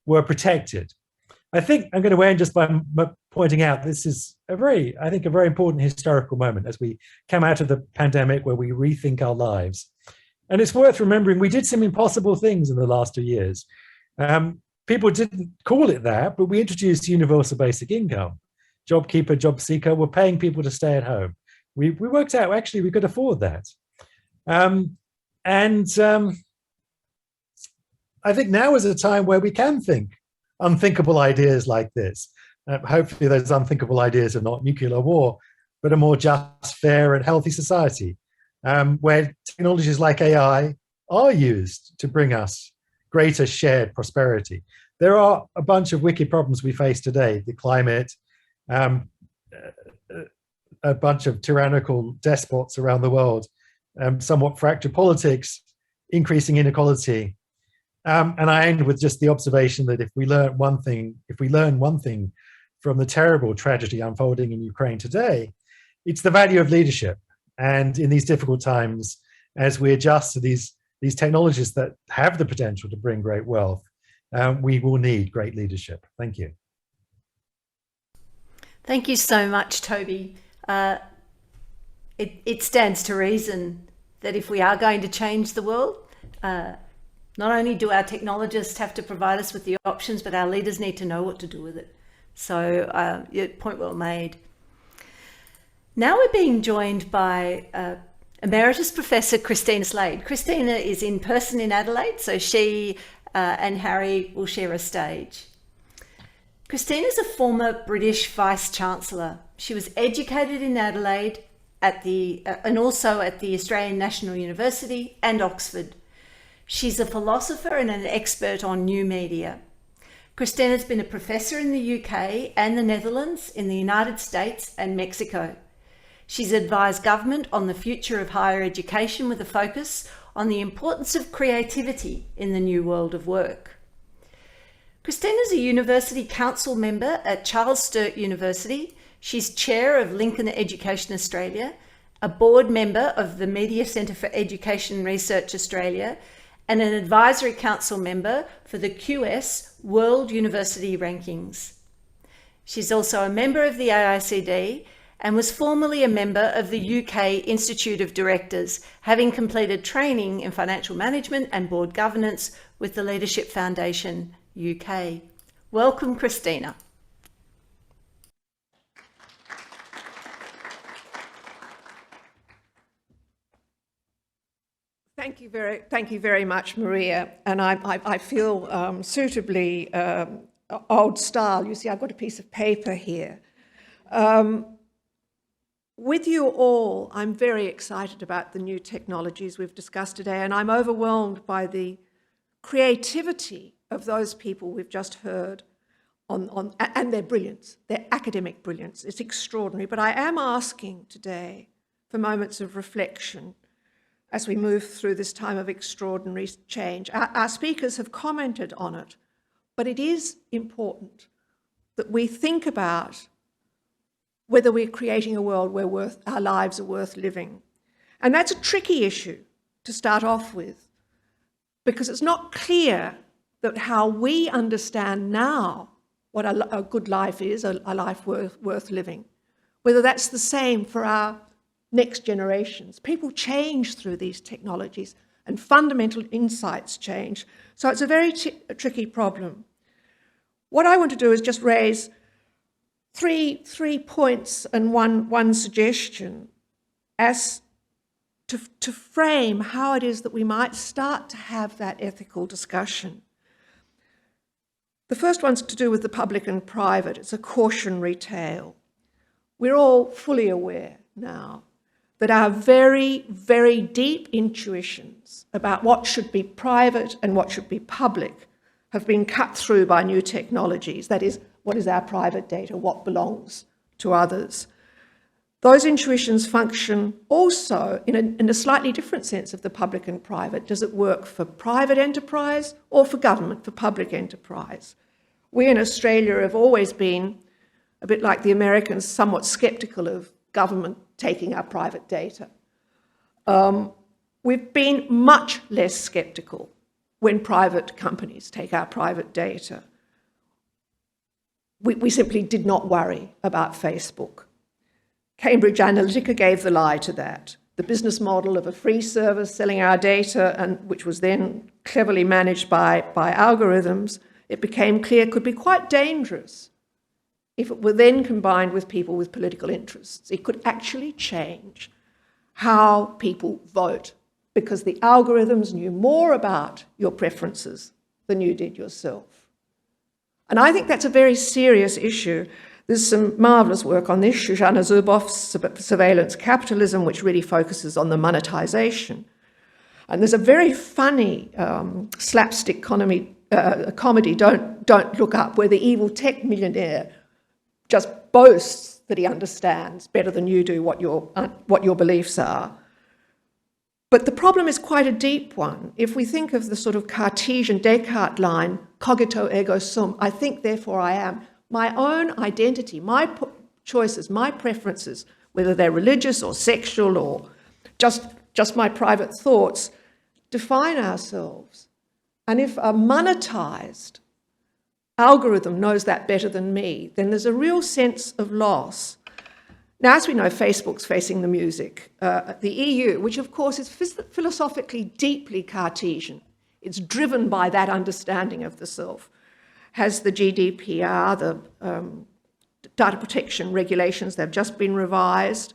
protected. I think I'm going to end just by pointing out this is I think a very important historical moment as we come out of the pandemic where we rethink our lives. And it's worth remembering we did some impossible things in the last 2 years. People didn't call it that, but we introduced universal basic income. JobKeeper, JobSeeker were paying people to stay at home. We worked out actually we could afford that. I think now is a time where we can think unthinkable ideas like this. Hopefully those unthinkable ideas are not nuclear war, but a more just, fair and healthy society, where technologies like AI are used to bring us greater shared prosperity. There are a bunch of wicked problems we face today: the climate, a bunch of tyrannical despots around the world, somewhat fractured politics, increasing inequality. And I end with just the observation that if we learn one thing from the terrible tragedy unfolding in Ukraine today, it's the value of leadership. And in these difficult times, as we adjust to these technologies that have the potential to bring great wealth, we will need great leadership. Thank you. Thank you so much, Toby. It stands to reason that if we are going to change the world, not only do our technologists have to provide us with the options, but our leaders need to know what to do with it. So, point well made. Now we're being joined by Emeritus Professor Christina Slade. Christina is in person in Adelaide, so she and Harry will share a stage. Christina is a former British Vice-Chancellor. She was educated in Adelaide and also at the Australian National University and Oxford. She's a philosopher and an expert on new media. Christina's been a professor in the UK and the Netherlands, in the United States and Mexico. She's advised government on the future of higher education with a focus on the importance of creativity in the new world of work. Christina's a University Council member at Charles Sturt University. She's chair of Lincoln Education Australia, a board member of the Media Centre for Education Research Australia, and an advisory council member for the QS World University Rankings. She's also a member of the AICD and was formerly a member of the UK Institute of Directors, having completed training in financial management and board governance with the Leadership Foundation UK. Welcome, Christina. Thank you very much, Maria. And I feel suitably old style. You see, I've got a piece of paper here. With you all, I'm very excited about the new technologies we've discussed today, and I'm overwhelmed by the creativity of those people we've just heard and their brilliance, their academic brilliance. It's extraordinary. But I am asking today for moments of reflection as we move through this time of extraordinary change. Our speakers have commented on it, but it is important that we think about whether we're creating a world where our lives are worth living. And that's a tricky issue to start off with, because it's not clear that how we understand now what a good life is, a life worth living, whether that's the same for our next generations. People change through these technologies and fundamental insights change. So it's a very tricky problem. What I want to do is just raise three points and one suggestion as to frame how it is that we might start to have that ethical discussion. The first one's to do with the public and private. It's a cautionary tale. We're all fully aware now that our very, very deep intuitions about what should be private and what should be public have been cut through by new technologies. That is, what is our private data? What belongs to others? Those intuitions function also in a slightly different sense of the public and private. Does it work for private enterprise or for government, for public enterprise? We in Australia have always been, a bit like the Americans, somewhat sceptical of government taking our private data. We've been much less sceptical when private companies take our private data. We simply did not worry about Facebook. Cambridge Analytica gave the lie to that. The business model of a free service selling our data, and which was then cleverly managed by algorithms, it became clear could be quite dangerous if it were then combined with people with political interests. It could actually change how people vote because the algorithms knew more about your preferences than you did yourself. And I think that's a very serious issue. There's some marvellous work on this, Shoshana Zuboff's Surveillance Capitalism, which really focuses on the monetization. And there's a very funny slapstick comedy, Don't Look Up, where the evil tech millionaire just boasts that he understands better than you do what your beliefs are. But the problem is quite a deep one. If we think of the sort of Cartesian Descartes line, cogito ergo sum, I think, therefore I am, my own identity, my choices, my preferences, whether they're religious or sexual or just my private thoughts, define ourselves. And if a monetized algorithm knows that better than me, then there's a real sense of loss. Now, as we know, Facebook's facing the music. The EU, which of course is philosophically deeply Cartesian, it's driven by that understanding of the self, has the GDPR, the data protection regulations, they've just been revised.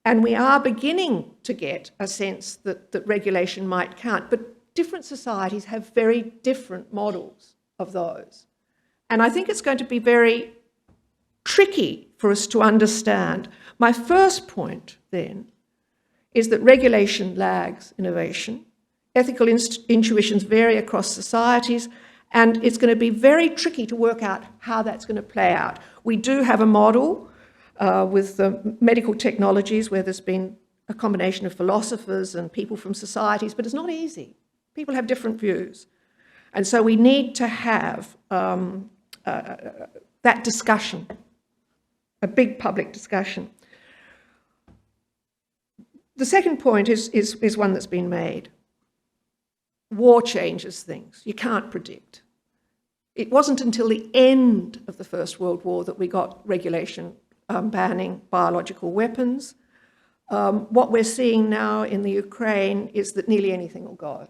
And we are beginning to get a sense that regulation might count, but different societies have very different models of those. And I think it's going to be very tricky for us to understand. My first point, then, is that regulation lags innovation. Ethical intuitions vary across societies, and it's going to be very tricky to work out how that's going to play out. We do have a model with the medical technologies where there's been a combination of philosophers and people from societies, but it's not easy. People have different views. And so we need to have that discussion, a big public discussion. The second point is one that's been made. War changes things. You can't predict. It wasn't until the end of the First World War that we got regulation banning biological weapons. What we're seeing now in the Ukraine is that nearly anything will go.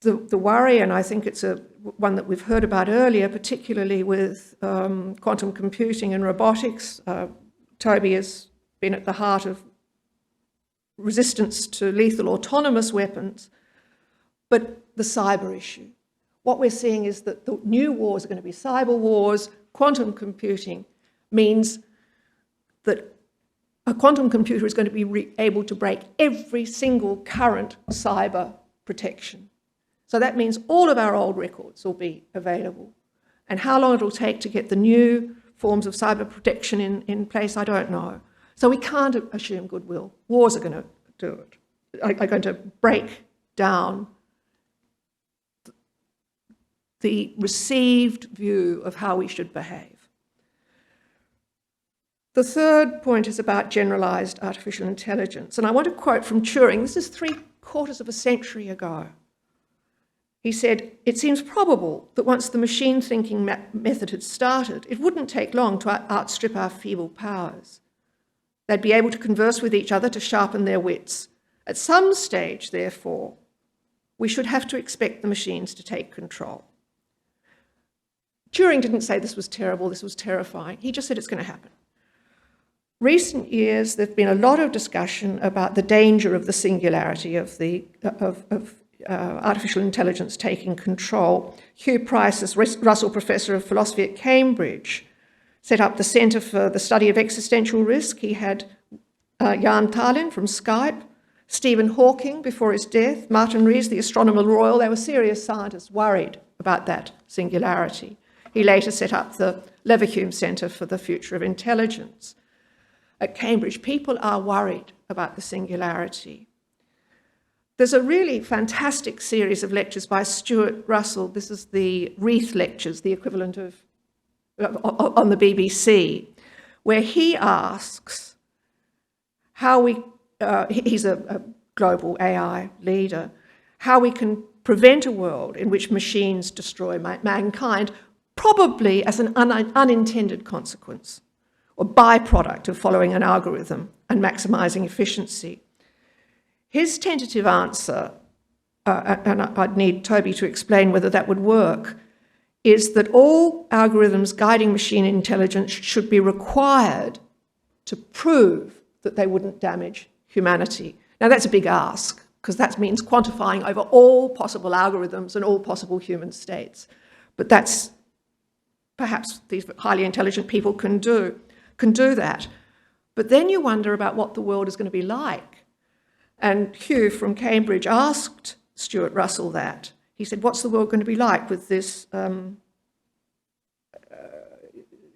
The worry, and I think it's one that we've heard about earlier, particularly with quantum computing and robotics. Toby has been at the heart of resistance to lethal autonomous weapons, but the cyber issue. What we're seeing is that the new wars are going to be cyber wars. Quantum computing means that a quantum computer is going to be able to break every single current cyber protection. So that means all of our old records will be available. And how long it'll take to get the new forms of cyber protection in place, I don't know. So we can't assume goodwill. Wars are going to do it, are going to break down the received view of how we should behave. The third point is about generalized artificial intelligence. And I want to quote from Turing. This is 3/4 of a century ago. He said, "It seems probable that once the machine thinking method had started, it wouldn't take long to outstrip our feeble powers. They'd be able to converse with each other to sharpen their wits. At some stage, therefore, we should have to expect the machines to take control." Turing didn't say this was terrible, this was terrifying. He just said it's going to happen. Recent years, there's been a lot of discussion about the danger of the singularity of artificial intelligence taking control. Hugh Price, as Russell Professor of Philosophy at Cambridge, set up the Centre for the Study of Existential Risk. He had Jan Tallinn from Skype Stephen Hawking, before his death, Martin Rees, the Astronomer Royal, they were serious scientists worried about that singularity. He later set up the Leverhulme Centre for the Future of Intelligence. At Cambridge, people are worried about the singularity. There's a really fantastic series of lectures by Sturt Russell. This is the Wreath Lectures, the equivalent of on the BBC, where he asks how we, he's a global AI leader, how we can prevent a world in which machines destroy mankind, probably as an unintended consequence or byproduct of following an algorithm and maximising efficiency. His tentative answer, and I'd need Toby to explain whether that would work, is that all algorithms guiding machine intelligence should be required to prove that they wouldn't damage humanity. Now, that's a big ask, because that means quantifying over all possible algorithms and all possible human states. But that's perhaps these highly intelligent people can do that. But then you wonder about what the world is going to be like. And Keay from Cambridge asked Sturt Russell that. He said, what's the world going to be like with this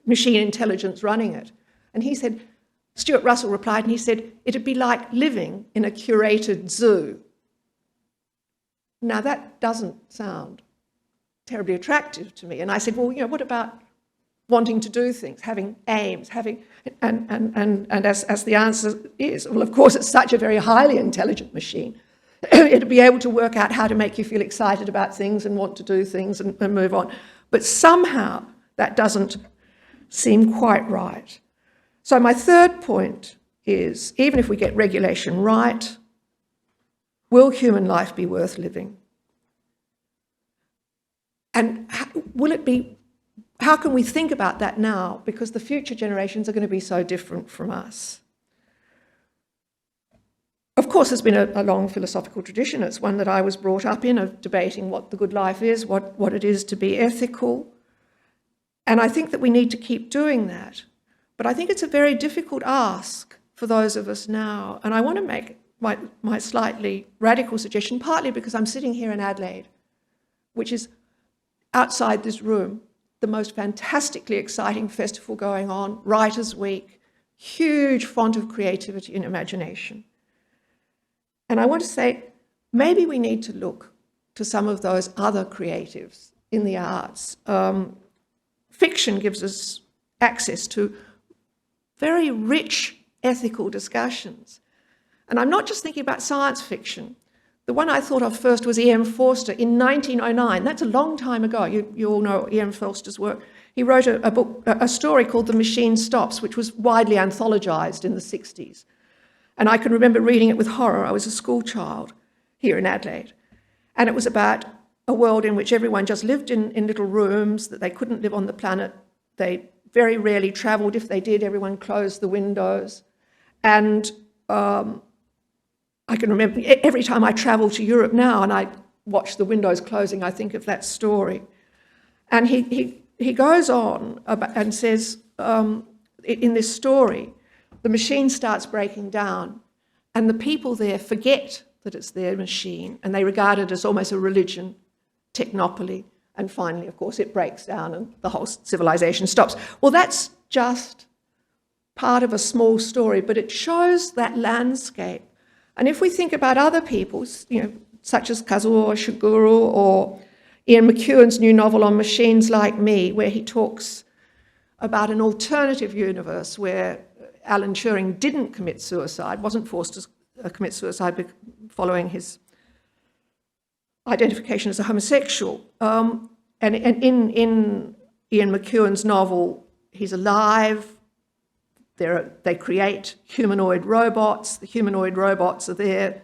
machine intelligence running it? And he said, Sturt Russell replied, and he said, it'd be like living in a curated zoo. Now, that doesn't sound terribly attractive to me. And I said, well, what about wanting to do things, having aims, and as the answer is, well, of course, it's such a very highly intelligent machine. It'll be able to work out how to make you feel excited about things and want to do things and move on. But somehow that doesn't seem quite right. So my third point is, even if we get regulation right, will human life be worth living? And will it be, how can we think about that now? Because the future generations are going to be so different from us. Of course, there's been a long philosophical tradition. It's one that I was brought up in, of debating what the good life is, what it is to be ethical. And I think that we need to keep doing that. But I think it's a very difficult ask for those of us now. And I want to make my slightly radical suggestion, partly because I'm sitting here in Adelaide, which is outside this room, the most fantastically exciting festival going on, Writers' Week, huge font of creativity and imagination. And I want to say, maybe we need to look to some of those other creatives in the arts. Fiction gives us access to very rich ethical discussions. And I'm not just thinking about science fiction. The one I thought of first was E.M. Forster in 1909. That's a long time ago. You all know E.M. Forster's work. He wrote a book, a story called The Machine Stops, which was widely anthologized in the 60s. And I can remember reading it with horror. I was a school child here in Adelaide. And it was about a world in which everyone just lived in little rooms, that they couldn't live on the planet. They very rarely travelled. If they did, everyone closed the windows. And I can remember every time I travel to Europe now and I watch the windows closing, I think of that story. And he goes on and says, in this story, the machine starts breaking down and the people there forget that it's their machine and they regard it as almost a religion, technopoly. And finally, of course, it breaks down and the whole civilization stops. Well, that's just part of a small story, but it shows that landscape. And if we think about other people, such as Kazuo Ishiguro or Ian McEwan's new novel on Machines Like Me, where he talks about an alternative universe where Alan Turing didn't commit suicide, wasn't forced to commit suicide following his identification as a homosexual. And in Ian McEwan's novel, he's alive. They create humanoid robots. The humanoid robots are there,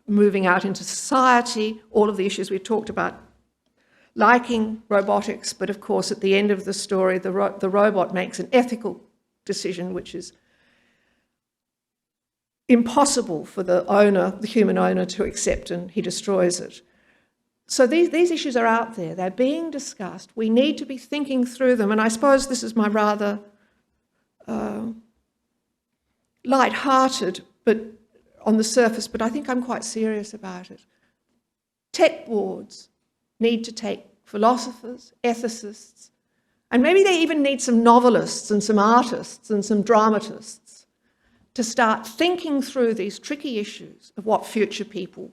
moving out into society. All of the issues we've talked about, liking robotics, but of course at the end of the story, the robot makes an ethical decision which is impossible for the human owner to accept, and he destroys it. So these issues are out there. They're being discussed. We need to be thinking through them. And I suppose this is my rather light-hearted but on the surface, but I think I'm quite serious about it. Tech boards need to take philosophers, ethicists, and maybe they even need some novelists and some artists and some dramatists to start thinking through these tricky issues of what future people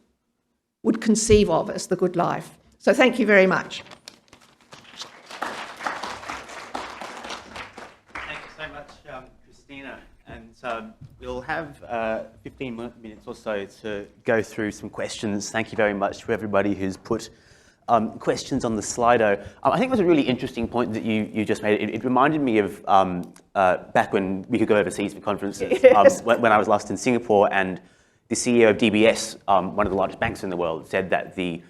would conceive of as the good life. So thank you very much. Thank you so much, Christina. And we'll have 15 minutes or so to go through some questions. Thank you very much to everybody who's put questions on the Slido. I think it was a really interesting point that you just made. It reminded me of back when we could go overseas for conferences, Yes. when I was last in Singapore, and the CEO of DBS, one of the largest banks in the world, said that the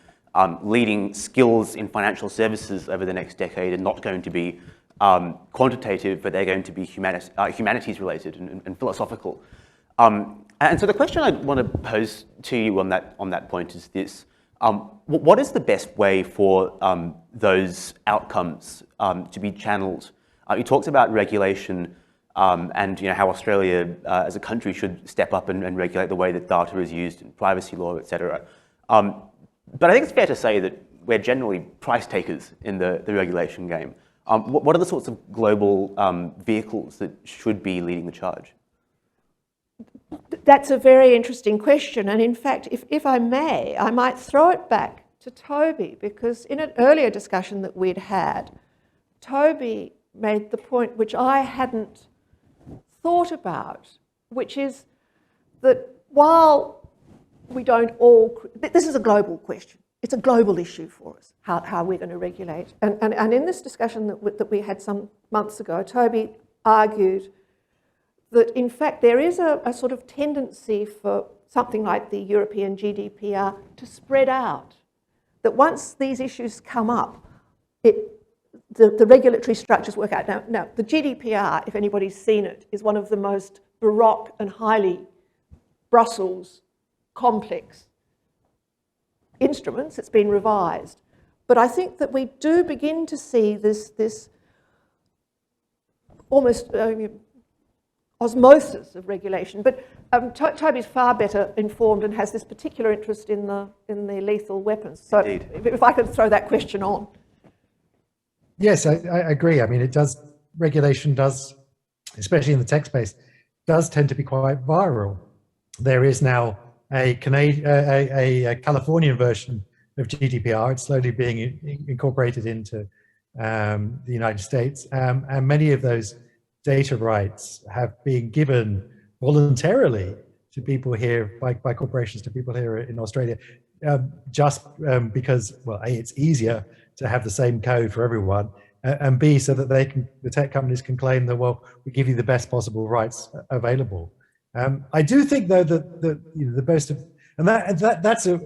leading skills in financial services over the next decade are not going to be quantitative, but they're going to be humanities related and philosophical. And so the question I want to pose to you on that point is this. What is the best way for those outcomes to be channeled? You talked about regulation and how Australia as a country should step up and regulate the way that data is used in privacy law, etc. But I think it's fair to say that we're generally price takers in the regulation game. What are the sorts of global vehicles that should be leading the charge? That's a very interesting question. And in fact, if I may, I might throw it back to Toby, because in an earlier discussion that we'd had, Toby made the point which I hadn't thought about, which is that while we don't all, this is a global question. It's a global issue for us, how we're going to regulate. And in this discussion that we had some months ago, Toby argued that in fact there is a sort of tendency for something like the European GDPR to spread out. That once these issues come up, the regulatory structures work out. Now, the GDPR, if anybody's seen it, is one of the most baroque and highly Brussels complex instruments. It's been revised. But I think that we do begin to see this almost osmosis of regulation. But Toby's far better informed and has this particular interest in the lethal weapons. So if I could throw that question on. Yes, I agree. I mean, regulation does, especially in the tech space, does tend to be quite viral. There is now a Californian version of GDPR. It's slowly being incorporated into the United States. And many of those data rights have been given voluntarily to people here, by corporations to people here in Australia, just because, well, A, it's easier to have the same code for everyone, and B, so that the tech companies can claim that, well, we give you the best possible rights available. I do think, though, that the best of, and that's a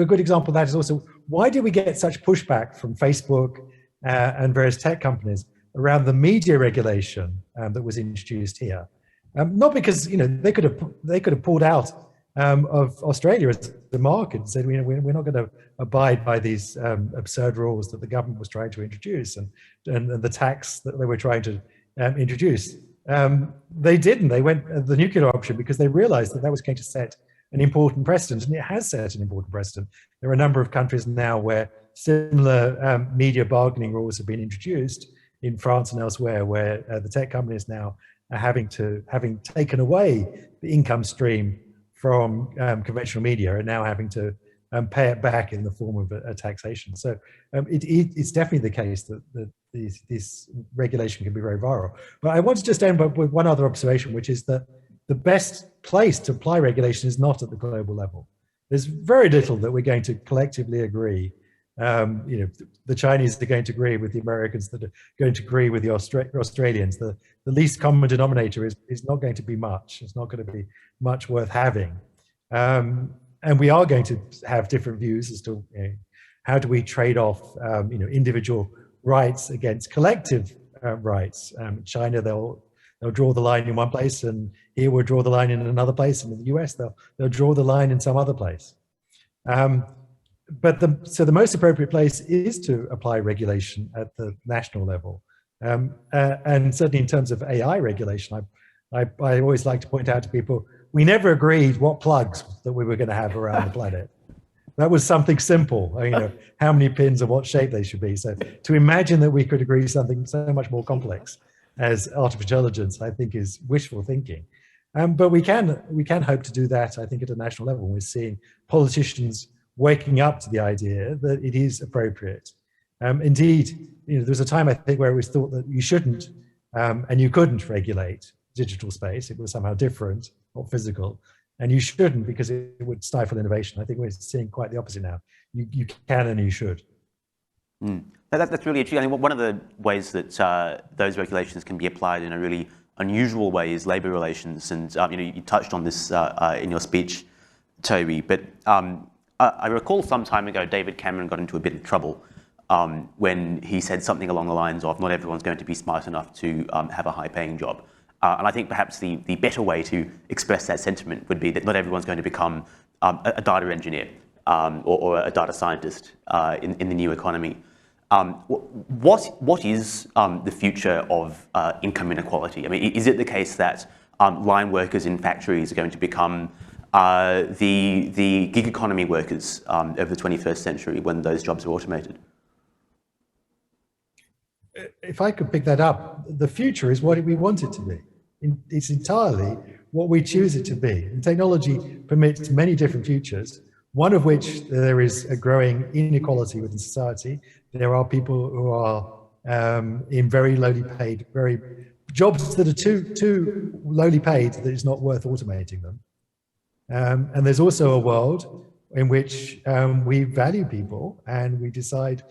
good example of that is also, why did we get such pushback from Facebook and various tech companies around the media regulation that was introduced here? Not because they could have pulled out of Australia as the market and said, we're not going to abide by these absurd rules that the government was trying to introduce and the tax that they were trying to introduce. They didn't. They went the nuclear option because they realized that was going to set an important precedent, and it has set an important precedent. There are a number of countries now where similar media bargaining rules have been introduced, in France and elsewhere, where the tech companies now are having taken away the income stream from conventional media, are now having to pay it back in the form of a taxation. So it's definitely the case that this regulation can be very viral. But I want to just end up with one other observation, which is that the best place to apply regulation is not at the global level. There's very little that we're going to collectively agree. The Chinese are going to agree with the Americans, that are going to agree with the Australians. The least common denominator is not going to be much. It's not going to be much worth having. And we are going to have different views as to how do we trade off individual rights against collective rights. China, they'll draw the line in one place, and here we'll draw the line in another place, and in the US they'll draw the line in some other place. But the most appropriate place is to apply regulation at the national level. And certainly in terms of AI regulation, I always like to point out to people, we never agreed what plugs that we were going to have around the planet. That was something simple, how many pins and what shape they should be. So to imagine that we could agree something so much more complex as artificial intelligence, I think is wishful thinking. But we can hope to do that, I think, at a national level. We're seeing politicians waking up to the idea that it is appropriate. Indeed, there was a time, I think, where it was thought that you shouldn't and you couldn't regulate digital space. It was somehow different, not physical. And you shouldn't because it would stifle innovation. I think we're seeing quite the opposite now. You can and you should. That's really interesting. I think one of the ways that those regulations can be applied in a really unusual way is labour relations. And you touched on this in your speech, Toby. But I recall some time ago, David Cameron got into a bit of trouble when he said something along the lines of, not everyone's going to be smart enough to have a high-paying job. And I think perhaps the better way to express that sentiment would be that not everyone's going to become a data engineer or a data scientist in the new economy. What is the future of income inequality? I mean, is it the case that line workers in factories are going to become the gig economy workers of the 21st century when those jobs are automated? If I could pick that up, the future is what we want it to be. It's entirely what we choose it to be. And technology permits many different futures, one of which there is a growing inequality within society. There are people who are in very lowly paid, jobs that are too lowly paid that it's not worth automating them. And there's also a world in which we value people and we decide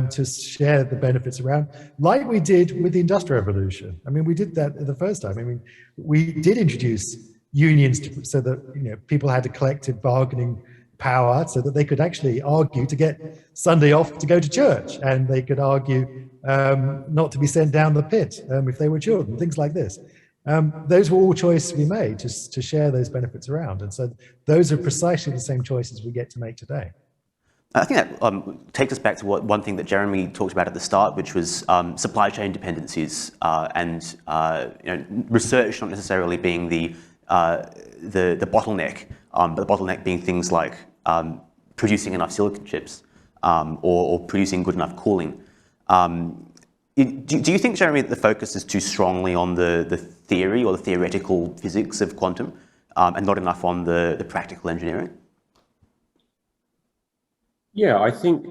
to share the benefits around, like we did with the Industrial Revolution. I mean, we did that the first time. I mean, we did introduce unions so that people had a collective bargaining power so that they could actually argue to get Sunday off to go to church, and they could argue not to be sent down the pit if they were children, things like this. Those were all choices we made to share those benefits around. And so those are precisely the same choices we get to make today. I think that takes us back to one thing that Jeremy talked about at the start, which was supply chain dependencies and research not necessarily being the bottleneck, but the bottleneck being things like producing enough silicon chips or producing good enough cooling. Do you think, Jeremy, that the focus is too strongly on the theory or the theoretical physics of quantum and not enough on the practical engineering? Yeah, I think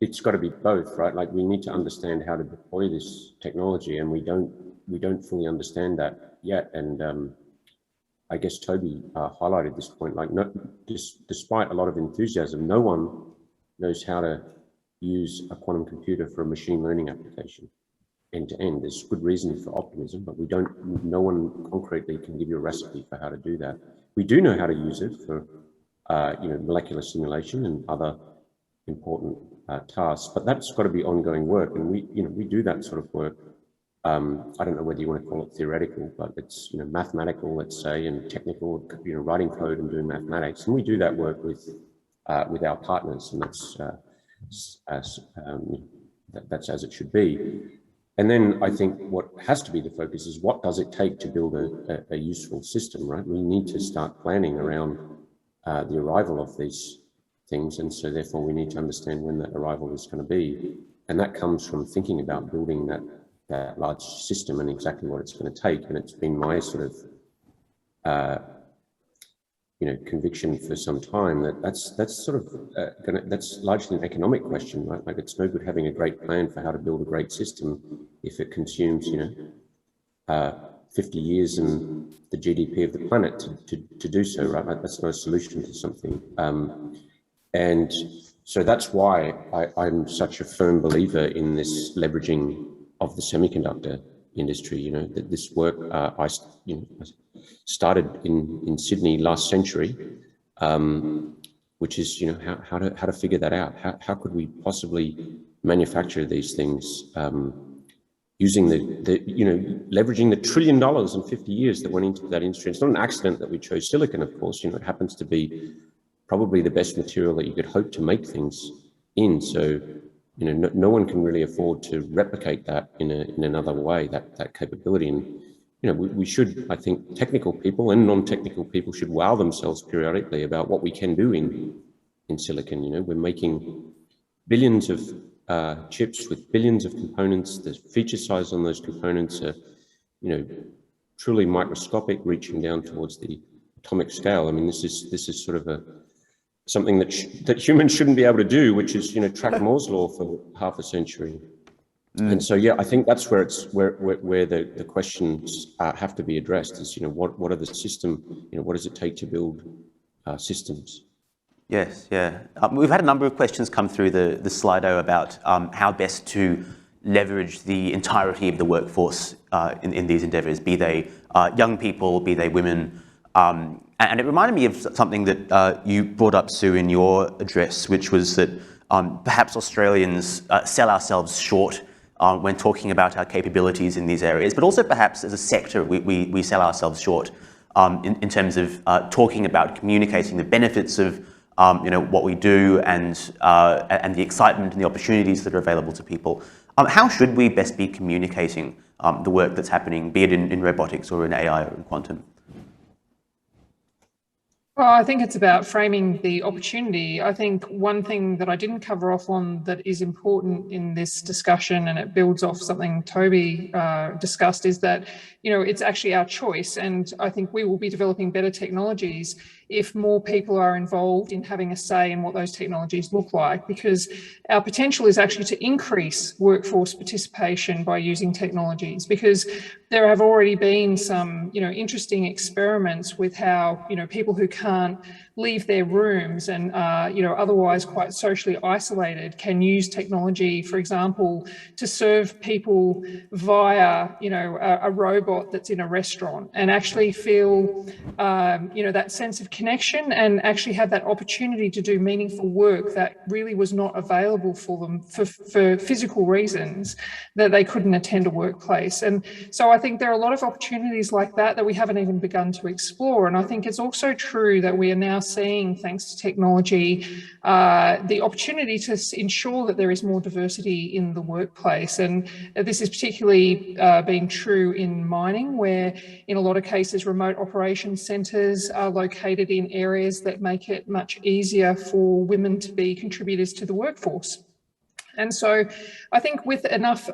it's got to be both, right? Like, we need to understand how to deploy this technology, and we don't fully understand that yet. And I guess Toby highlighted this point. Like, despite a lot of enthusiasm, no one knows how to use a quantum computer for a machine learning application end to end. There's good reason for optimism, but no one concretely can give you a recipe for how to do that. We do know how to use it for molecular simulation and other important tasks, but that's got to be ongoing work. And we do that sort of work. I don't know whether you want to call it theoretical, but it's mathematical, let's say, and technical, writing code and doing mathematics. And we do that work with our partners, and that's as it should be. And then I think what has to be the focus is, what does it take to build a useful system, right? We need to start planning around the arrival of these things, and so therefore we need to understand when that arrival is going to be, and that comes from thinking about building that large system and exactly what it's going to take. And it's been my sort of conviction for some time that's sort of that's largely an economic question, right? Like, it's no good having a great plan for how to build a great system if it consumes 50 years and the GDP of the planet to do so, right? Like, that's no solution to something. And so that's why I'm such a firm believer in this leveraging of the semiconductor industry. That this work I started in Sydney last century, which is how to figure that out. How could we possibly manufacture these things using leveraging the $1 trillion in 50 years that went into that industry. It's not an accident that we chose silicon, of course. It happens to be probably the best material that you could hope to make things in. So, no one can really afford to replicate that in another way, that capability. And we should, I think, technical people and non-technical people should wow themselves periodically about what we can do in silicon. We're making billions of chips with billions of components. The feature size on those components are, truly microscopic, reaching down towards the atomic scale. I mean, this is sort of something that humans shouldn't be able to do, which is, track Moore's law for half a century. And so, yeah, I think that's where the questions have to be addressed. Is what are the system? What does it take to build systems? Yes, yeah. We've had a number of questions come through the Slido about how best to leverage the entirety of the workforce in these endeavours, be they young people, be they women. And it reminded me of something that you brought up, Sue, in your address, which was that perhaps Australians sell ourselves short when talking about our capabilities in these areas, but also perhaps as a sector, we sell ourselves short in terms of talking about communicating the benefits of what we do and the excitement and the opportunities that are available to people. How should we best be communicating the work that's happening, be it in robotics or in AI or in quantum? Well, I think it's about framing the opportunity. I think one thing that I didn't cover off on that is important in this discussion, and it builds off something Toby discussed, is that, it's actually our choice. And I think we will be developing better technologies if more people are involved in having a say in what those technologies look like, because our potential is actually to increase workforce participation by using technologies, because there have already been some, interesting experiments with how, people who can't leave their rooms and otherwise quite socially isolated can use technology, for example, to serve people via, a robot that's in a restaurant, and actually feel, that sense of connection and actually have that opportunity to do meaningful work that really was not available for them for physical reasons, that they couldn't attend a workplace. And so I think there are a lot of opportunities like that we haven't even begun to explore. And I think it's also true that we are now seeing, thanks to technology, the opportunity to ensure that there is more diversity in the workplace. And this is particularly been true in mining, where in a lot of cases remote operations centres are located in areas that make it much easier for women to be contributors to the workforce. And so I think with enough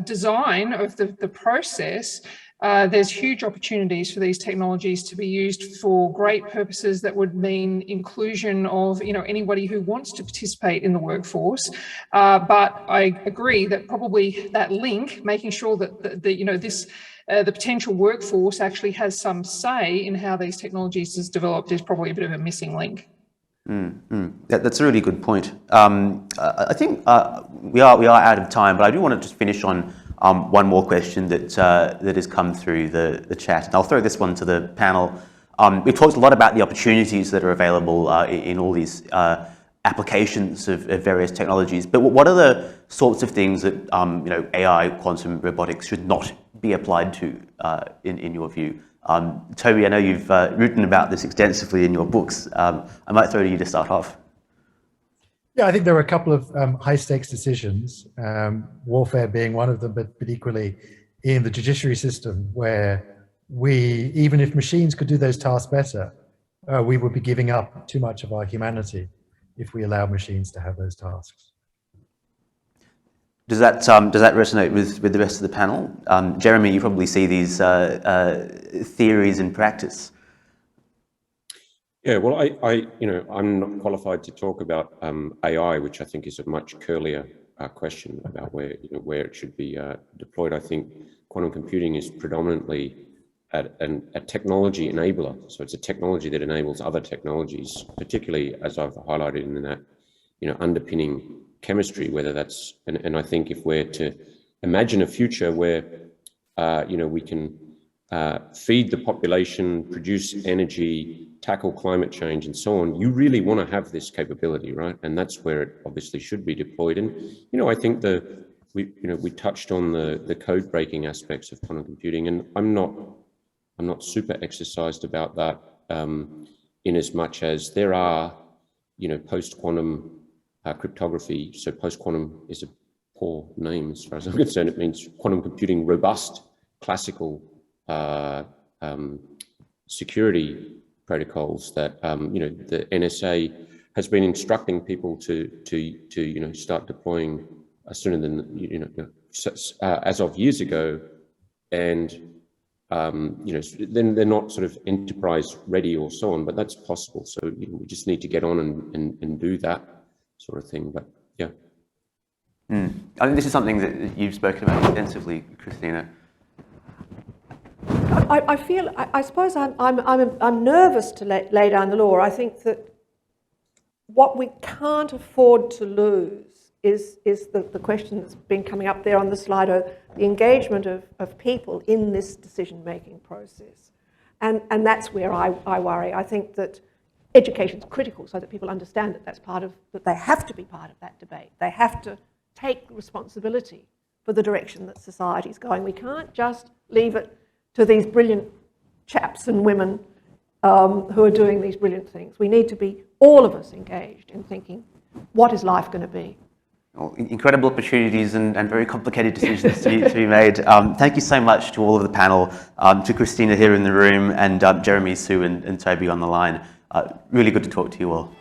design of the process, there's huge opportunities for these technologies to be used for great purposes that would mean inclusion of anybody who wants to participate in the workforce. But I agree that probably that link, making sure that the potential workforce actually has some say in how these technologies is developed, is probably a bit of a missing link. That's a really good point. I think we are out of time, but I do want to just finish on one more question that has come through the chat. And I'll throw this one to the panel. We've talked a lot about the opportunities that are available in all these applications of various technologies, but what are the sorts of things that AI, quantum, robotics should not be applied to in your view? Toby, I know you've written about this extensively in your books. I might throw to you to start off. Yeah, I think there are a couple of high-stakes decisions, warfare being one of them, but equally in the judiciary system, where even if machines could do those tasks better, we would be giving up too much of our humanity if we allow machines to have those tasks. Does that resonate with the rest of the panel? Jeremy, you probably see these theories in practice. Yeah, well, I'm not qualified to talk about AI, which I think is a much curlier question about where it should be deployed. I think quantum computing is predominantly a technology enabler. So it's a technology that enables other technologies, particularly as I've highlighted in that, underpinning chemistry, whether that's, and I think if we're to imagine a future where, we can feed the population, produce energy, tackle climate change and so on, you really want to have this capability, right? And that's where it obviously should be deployed. And, I think we touched on the code breaking aspects of quantum computing, and I'm not super exercised about that in as much as there are, post-quantum cryptography. So post-quantum is a poor name as far as I'm concerned. It means quantum computing robust classical security protocols that the NSA has been instructing people to start deploying sooner than as of years ago, and then they're not sort of enterprise ready or so on, but that's possible. So we just need to get on and do that sort of thing. But yeah. I think this is something that you've spoken about extensively, Christina. I suppose I'm nervous to lay down the law. I think that what we can't afford to lose is the question that's been coming up there on the slide, of the engagement of people in this decision-making process. And that's where I worry. I think that education is critical so that people understand that they have to be part of that debate. They have to take responsibility for the direction that society is going. We can't just leave it to these brilliant chaps and women who are doing these brilliant things. We need to be, all of us, engaged in thinking, what is life going to be? Well, incredible opportunities and very complicated decisions to be made. Thank you so much to all of the panel, to Christina here in the room, and Jeremy, Sue, and Toby on the line. Really good to talk to you all.